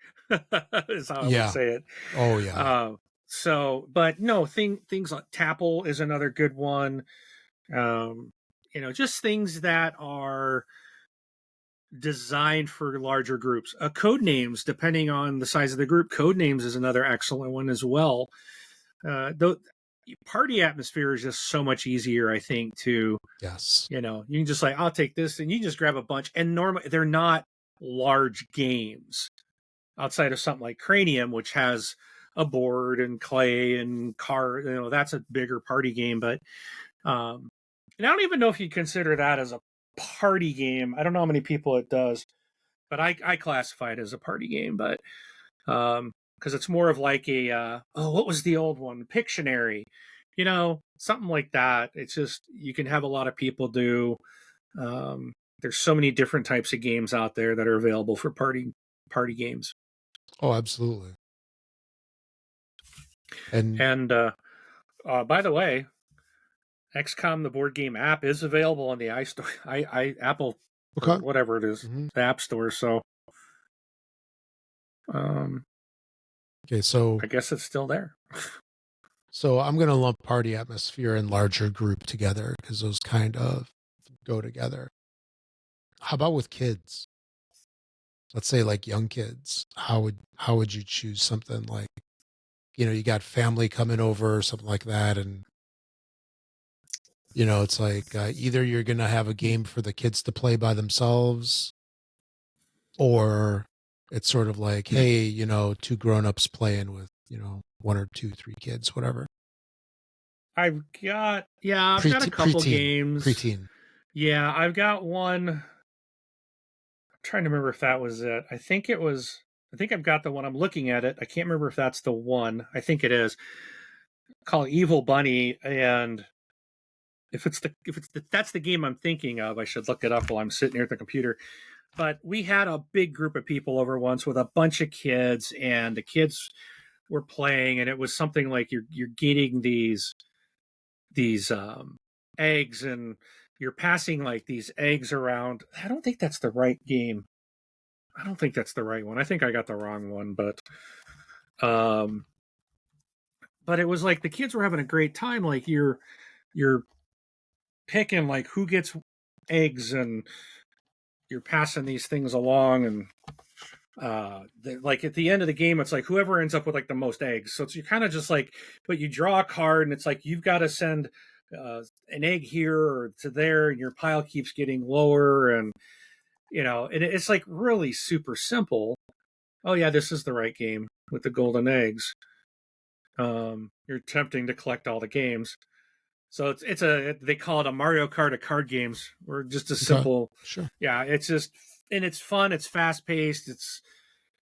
Is how I would say it. Oh yeah. But no, things like Tapple is another good one. Just things that are designed for larger groups. Codenames, depending on the size of the group, Codenames is another excellent one as well. The party atmosphere is just so much easier, I think, to you can just like, I'll take this, and you just grab a bunch. And normally they're not large games outside of something like Cranium, which has a board and clay and car. That's a bigger party game. But and I don't even know if you consider that as a party game. I don't know how many people it does, but I classify it as a party game. But because it's more of like a what was the old one? Pictionary, something like that. It's just you can have a lot of people do. There's so many different types of games out there that are available for party games. Oh, absolutely. And by the way, XCOM the board game app is available on the iStore, Apple, or whatever it is, the App Store. So, okay, so I guess it's still there. So I'm gonna lump party atmosphere and larger group together because those kind of go together. How about with kids? Let's say like young kids. How would you choose something like, you got family coming over or something like that, and it's like either you're gonna have a game for the kids to play by themselves, or it's sort of like, hey, two grown-ups playing with, 1 or 2, 3 kids, whatever. I've got a couple games. Preteen. Yeah, I've got one. trying to remember if that was it. I think it was. I think I've got the one. I'm looking at it. I can't remember if that's the one. I think it is. Called Evil Bunny, and if that's the game I'm thinking of, I should look it up while I'm sitting here at the computer. But we had a big group of people over once with a bunch of kids, and the kids were playing, and it was something like you're getting these eggs, and you're passing like these eggs around. I don't think that's the right game. I don't think that's the right one. I think I got the wrong one, but it was like the kids were having a great time. Like you're picking like who gets eggs, and you're passing these things along, and like at the end of the game, it's like whoever ends up with like the most eggs. So you're kind of just like, but you draw a card, and it's like you've got to send an egg here or to there, and your pile keeps getting lower, and and it's like really super simple. Oh yeah, this is the right game with the golden eggs. You're attempting to collect all the games. So they call it a Mario Kart of card games, or just a simple. Sure. Yeah, it's just, and it's fun. It's fast paced. It's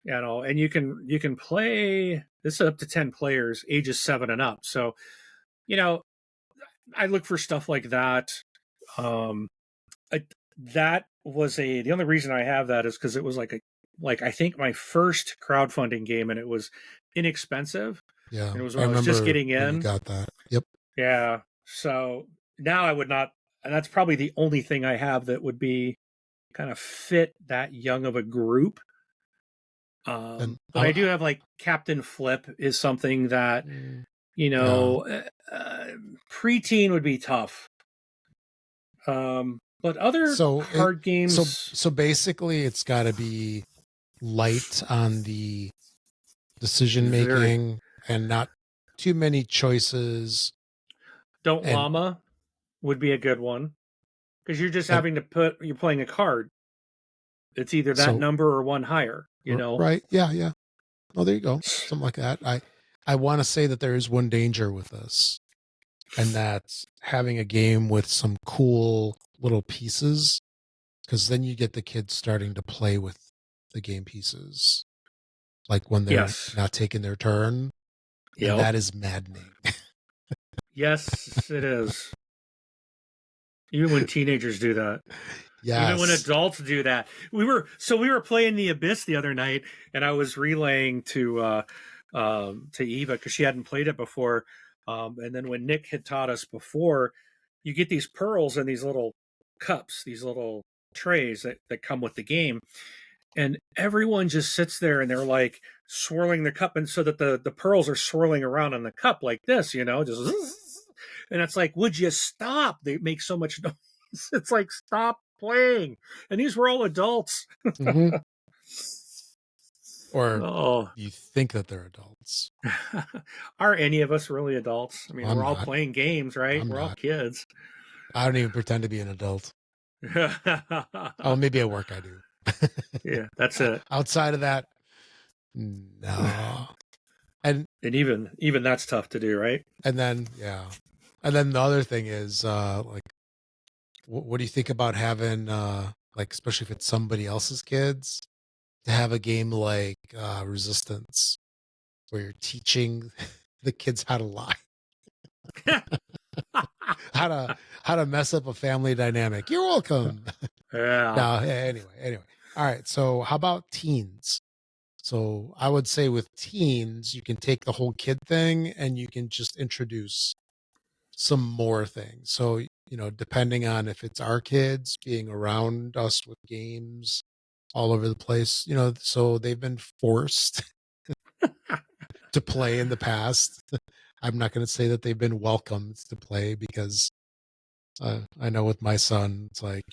and you can play this up to 10 players, ages 7 and up. So, I look for stuff like that. That was the only reason I have that is because it was like I think my first crowdfunding game, and it was inexpensive. Yeah, And it was when I was just getting in. You got that. Yep. Yeah. So now I would not, and that's probably the only thing I have that would be kind of fit that young of a group. But I do have like Captain Flip is something that, preteen would be tough. But other card games. So basically, it's got to be light on the decision making and not too many choices. Don't Llama would be a good one, because you're just having to you're playing a card. It's either that number or one higher, Right. Yeah. Oh, there you go. Something like that. I want to say that there is one danger with this, and that's having a game with some cool little pieces, because then you get the kids starting to play with the game pieces, like when they're not taking their turn. Yeah, that is maddening. Yes, it is. Even when teenagers do that. Yes. Even when adults do that. We were playing the Abyss the other night, and I was relaying to Eva because she hadn't played it before. And then when Nick had taught us before, you get these pearls in these little cups, these little trays that come with the game. And everyone just sits there and they're like swirling the cup, and so that the pearls are swirling around in the cup like this, just and it's like, would you stop? They make so much noise. It's like, stop playing. And these were all adults. Mm-hmm. Or you think that they're adults. Are any of us really adults? I mean, we're all playing games, right? We're all kids. I don't even pretend to be an adult. Oh, maybe at work I do. Yeah, that's it. Outside of that, no. And even that's tough to do, right? And then the other thing is like, what do you think about having like, especially if it's somebody else's kids, to have a game like Resistance, where you're teaching the kids how to lie, how to mess up a family dynamic. You're welcome. Yeah. No, anyway. All right. So how about teens? So I would say with teens, you can take the whole kid thing and you can just introduce some more things. So, depending on if it's our kids being around us with games all over the place, so they've been forced to play in the past. I'm not going to say that they've been welcomed to play, because I know with my son, it's like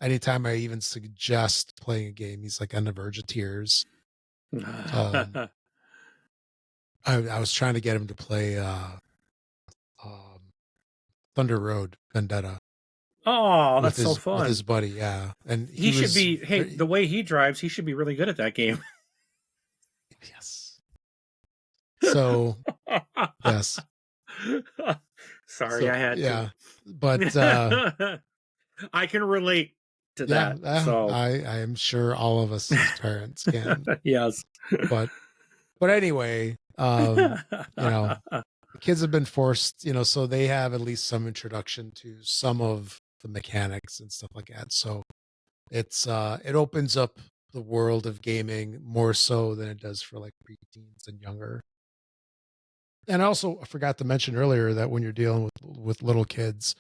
anytime I even suggest playing a game, he's like on the verge of tears. I was trying to get him to play Thunder Road Vendetta. Oh, that's so fun. With his buddy, yeah. And he should be, the way he drives, he should be really good at that game. Yes. So, yes. Sorry, I had to. But I can relate to Yeah, that. So I am sure all of us as parents can. yes. But anyway, you know, the kids have been forced, so they have at least some introduction to some of the mechanics and stuff like that. So it opens up the world of gaming more so than it does for like preteens and younger. And also, I forgot to mention earlier that when you're dealing with little kids,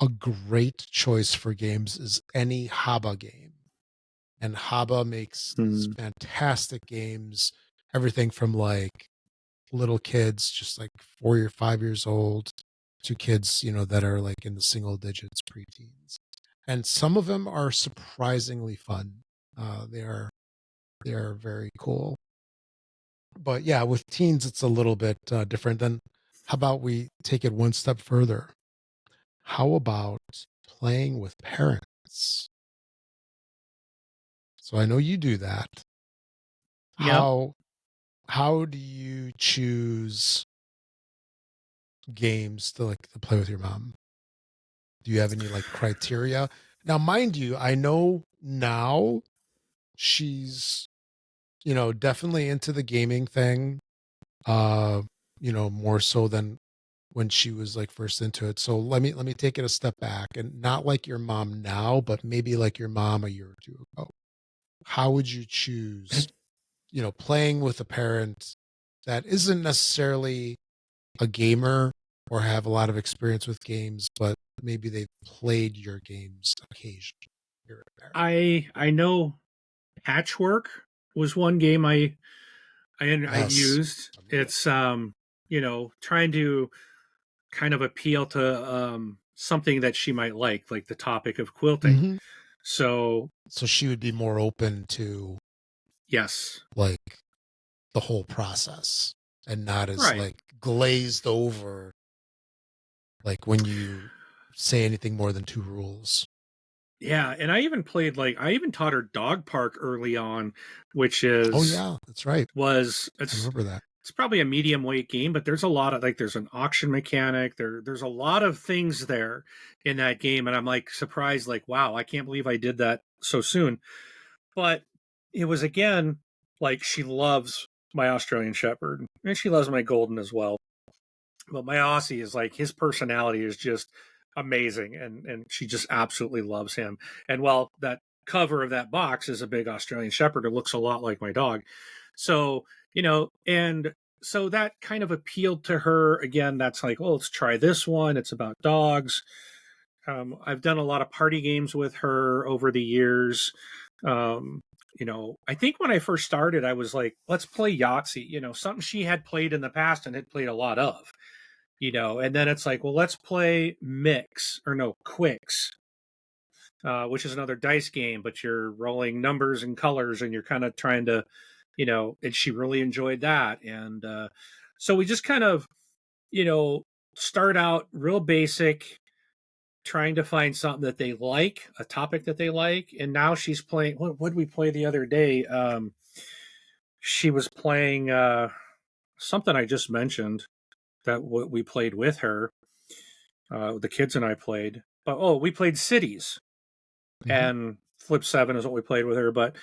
a great choice for games is any Haba game. And Haba makes these Mhm. fantastic games, everything from like little kids, just like 4 or 5 years old, to kids, that are like in the single digits, preteens. And some of them are surprisingly fun. They are very cool. But yeah, with teens, it's a little bit different. Then how about we take it one step further? How about playing with parents? So I know you do that. Yep. How do you choose games to play with your mom? Do you have any like criteria? Now, mind you, I know now she's, definitely into the gaming thing. Uh, more so than when she was like first into it. So let me take it a step back, and not like your mom now, but maybe like your mom a year or two ago. How would you choose, playing with a parent that isn't necessarily a gamer or have a lot of experience with games, but maybe they've played your games occasionally here and there? I know Patchwork was one game I Yes. used. I remember It's trying to kind of appeal to something that she might like the topic of that. quilting. So So she would be more open to yes, like the whole process and not as right. like glazed over like when you say anything more than two rules. Yeah, and I even taught her Dog Park early on, which Oh is yeah, that's right. was I remember that. it's probably a medium weight game, but there's a lot of like there's an auction mechanic, there's a lot of things there in that game, and I'm like surprised, like, wow, I can't believe I did that so soon. But it was again like she loves my Australian Shepherd and she loves my Golden as well. But my Aussie is like his personality is just amazing, and she just absolutely loves him. And while that cover of that box is a big Australian Shepherd, it looks a lot like my dog. So and so that kind of appealed to her. Again, that's like, oh, let's try this one. It's about dogs. I've done a lot of party games with her over the years. Um, I think when I first started, I was like, let's play Yahtzee, something she had played in the past and had played a lot of, and then it's like, well, let's play Mix or no, Quicks, which is another dice game, but you're rolling numbers and colors and you're kind of trying to, and she really enjoyed that. And so we just kind of, you know, start out real basic, trying to find something that they like, a topic that they like. And now she's playing. What did we play the other day? She was playing something I just mentioned that we played with her. The kids and I played. But we played Cities, Hmm. and Flip 7 is what we played with her. But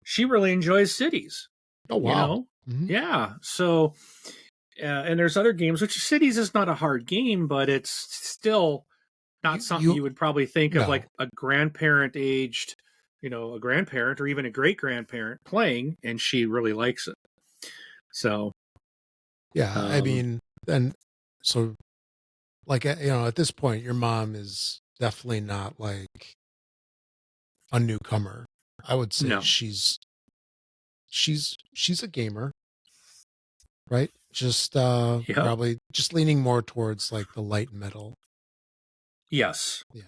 she really enjoys Cities. Oh You wow. know, Hmm. yeah. So and there's other games, which Cities is not a hard game, but it's still not something You you would probably think of no. like a grandparent aged, a grandparent or even a great grandparent playing, and she really likes it. So, Yeah, I um, mean, and so like at this point, your mom is definitely not like a newcomer. I would say no, she's a gamer, right? Just yep, probably just leaning more towards like the light metal. yes, Yeah.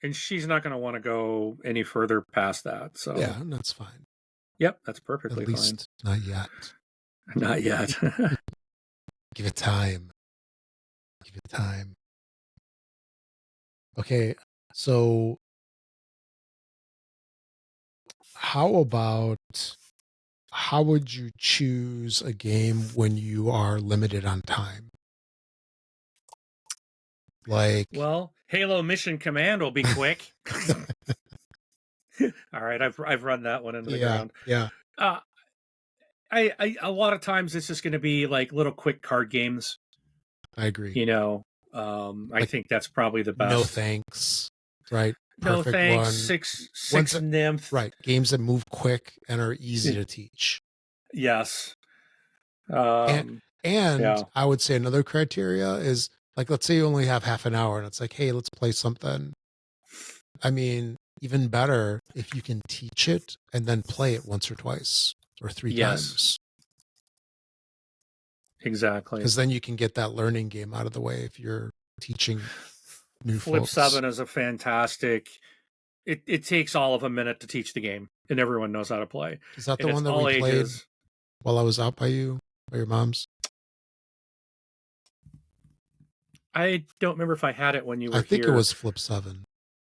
and she's not going to want to go any further past that. So, Yeah, and that's fine. yep, that's At perfectly fine. least not yet. Not yet. Give it time. Give it time. Okay. So how about how would you choose a game when you are limited on time? Like, Well, Halo Mission Command will be quick. All right, I've run that one into the ground. Yeah. I a lot of times it's just going to be like little quick card games. I agree. You know, I think that's probably the best. No thanks, right? No Perfect thanks. one. Six nymph. Right. Games that move quick and are easy to teach. Yes. And I would say another criteria is like, let's say you only have half an hour and it's like, hey, let's play something. I mean, even better if you can teach it and then play it once or twice or three times. Exactly. Because then you can get that learning game out of the way if you're teaching new Flip folks. 7 is a fantastic. It takes all of a minute to teach the game, and everyone knows how to play. Is that the one that we played while I was out by you, by your mom's? I don't remember if I had it when you were here. I think it was Flip 7.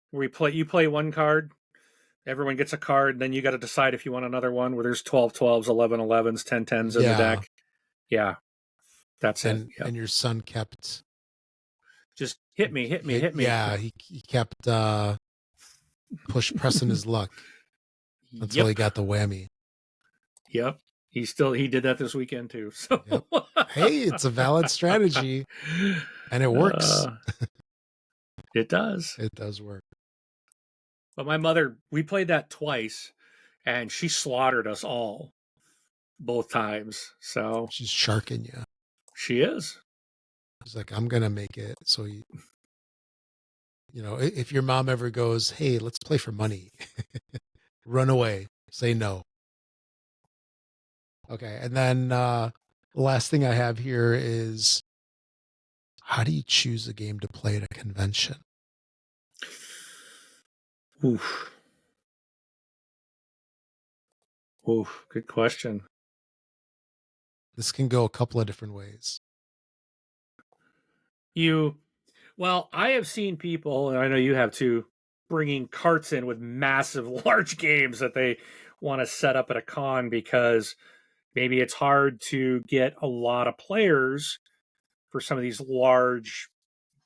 Where you play one card, everyone gets a card, and then you got to decide if you want another one where there's 12 12s, 11 11s, 10 10s in the deck. Yeah. That's it. Yep. And your son kept just hit me. Yeah, he kept pressing his luck until he got the whammy. Yep. He did that this weekend too. So hey, it's a valid strategy. And it works. It does. It does work. But my mother, we played that twice and she slaughtered us all both times. So she's sharking you. She is. She's like, I'm gonna make it. So you know, if your mom ever goes, hey, let's play for money, run away, say no. Okay, and then the last thing I have here is, how do you choose a game to play at a convention? Oof, good question. This can go a couple of different ways. Well, I have seen people, and I know you have too, bringing carts in with massive, large games that they want to set up at a con because maybe it's hard to get a lot of players for some of these large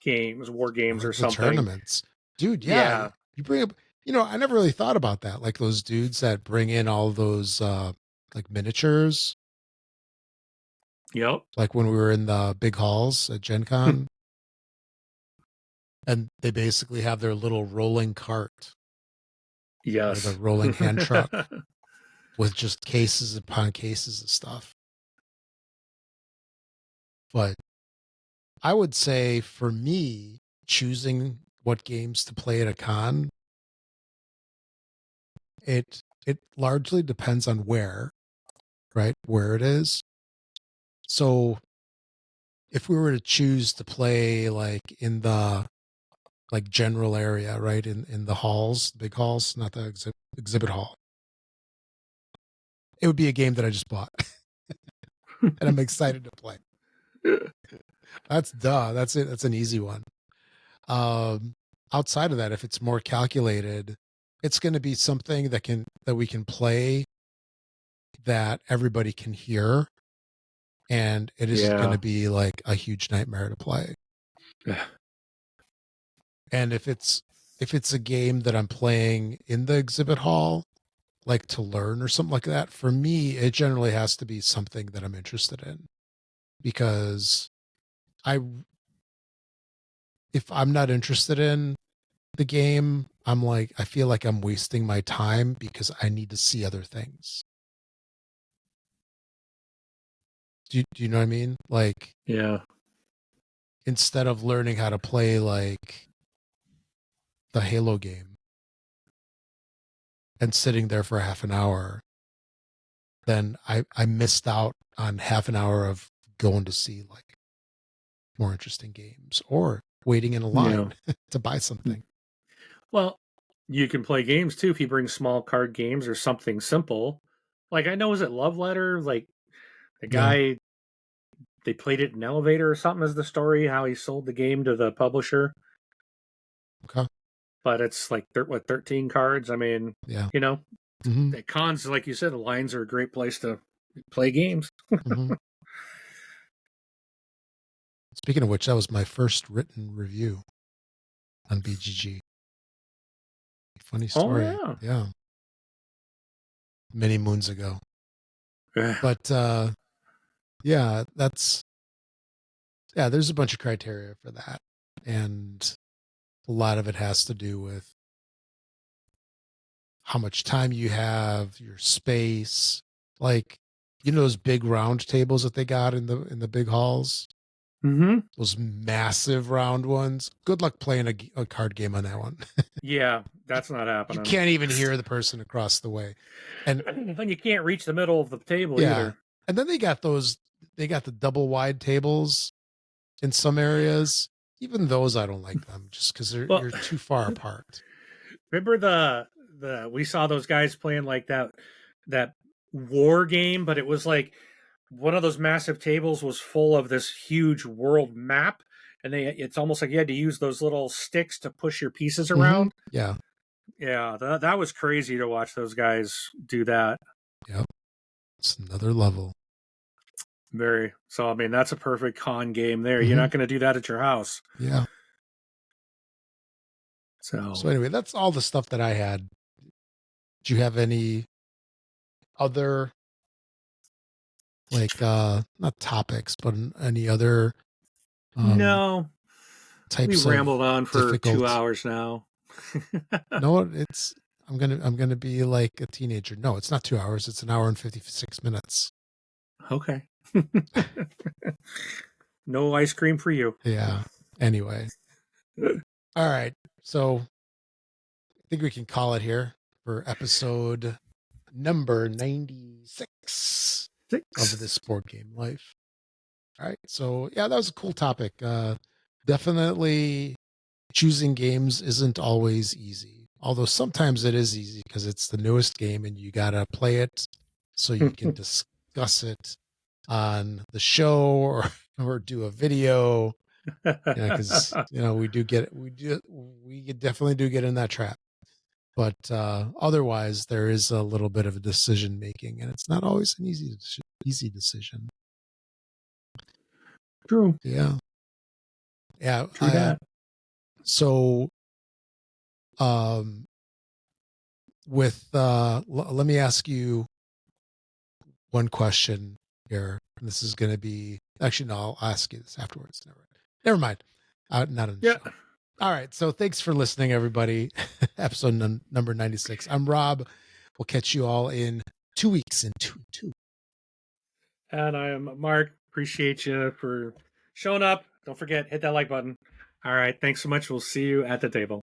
games, war games or something. Tournaments. Dude, yeah. You bring up, I never really thought about that. Like those dudes that bring in all those like miniatures. Yep. Like when we were in the big halls at Gen Con. And they basically have their little rolling cart. Yes. Or the rolling hand truck with just cases upon cases of stuff. But I would say for me, choosing what games to play at a con, it largely depends on where it is. So if we were to choose to play like in the like general area, right, in the halls, big halls, not the exhibit hall, it would be a game that I just bought and I'm excited to play. That's it. That's an easy one. Outside of that, if it's more calculated, it's going to be something that we can play that everybody can hear, and it is going to be like a huge nightmare to play. And if it's a game that I'm playing in the exhibit hall, like to learn or something like that, for me, it generally has to be something that I'm interested in, because if I'm not interested in the game, I feel like I'm wasting my time because I need to see other things. Do you know what I mean? Like, yeah. Instead of learning how to play like the Halo game and sitting there for half an hour, then I missed out on half an hour of going to see like more interesting games or waiting in a line to buy something. Well, you can play games too if you bring small card games or something simple. Like I know, was it Love Letter? Like the guy, they played it in an elevator or something as the story, how he sold the game to the publisher. Okay. But it's like 13 cards. I mean, at cons, like you said, the lines are a great place to play games. Speaking of which, that was my first written review on BGG. Funny story. Oh, Yeah. Many moons ago. yeah. But yeah, there's a bunch of criteria for that. And a lot of it has to do with how much time you have, your space, like those big round tables that they got in the big halls, Mm-hmm. those massive round ones. Good luck playing a card game on that one. Yeah, that's not You happening. can't even hear the person across the way. And then you can't reach the middle of the table yeah. either. And then they got the double wide tables in some areas. Even those I don't like them just because you're too far apart. Remember the we saw those guys playing like that war game, but it was like one of those massive tables was full of this huge world map, and it's almost like you had to use those little sticks to push your pieces around. Yeah. Yeah, that was crazy to watch those guys do that. Yep. It's another level. Very. So I mean, that's a perfect con game there. You're not going to do that at your house. Yeah. So anyway, that's all the stuff that I had. Do you have any other not topics, but any other no, types we rambled on for difficult... 2 hours now. No, I'm gonna be like a teenager. No, it's not 2 hours. It's 1 hour and 56 minutes. Okay. No ice cream for you. Yeah. Anyway. All right. So I think we can call it here for episode number 96 of This Board Game Life. All right. So yeah, that was a cool topic. Definitely choosing games isn't always easy. Although sometimes it is easy because it's the newest game and you got to play it so you can discuss it on the show or do a video. Because we definitely do get in that trap. But otherwise, there is a little bit of a decision making, and it's not always an easy decision. True. Yeah. Yeah. True that. So, let me ask you one question here. This is going to be actually no. I'll ask you this afterwards. Never mind. Not in the show. All right. So thanks for listening, everybody. Episode number 96. I'm Rob. We'll catch you all in 2 weeks in two. And I am Mark. Appreciate you for showing up. Don't forget, hit that like button. All right. Thanks so much. We'll see you at the table.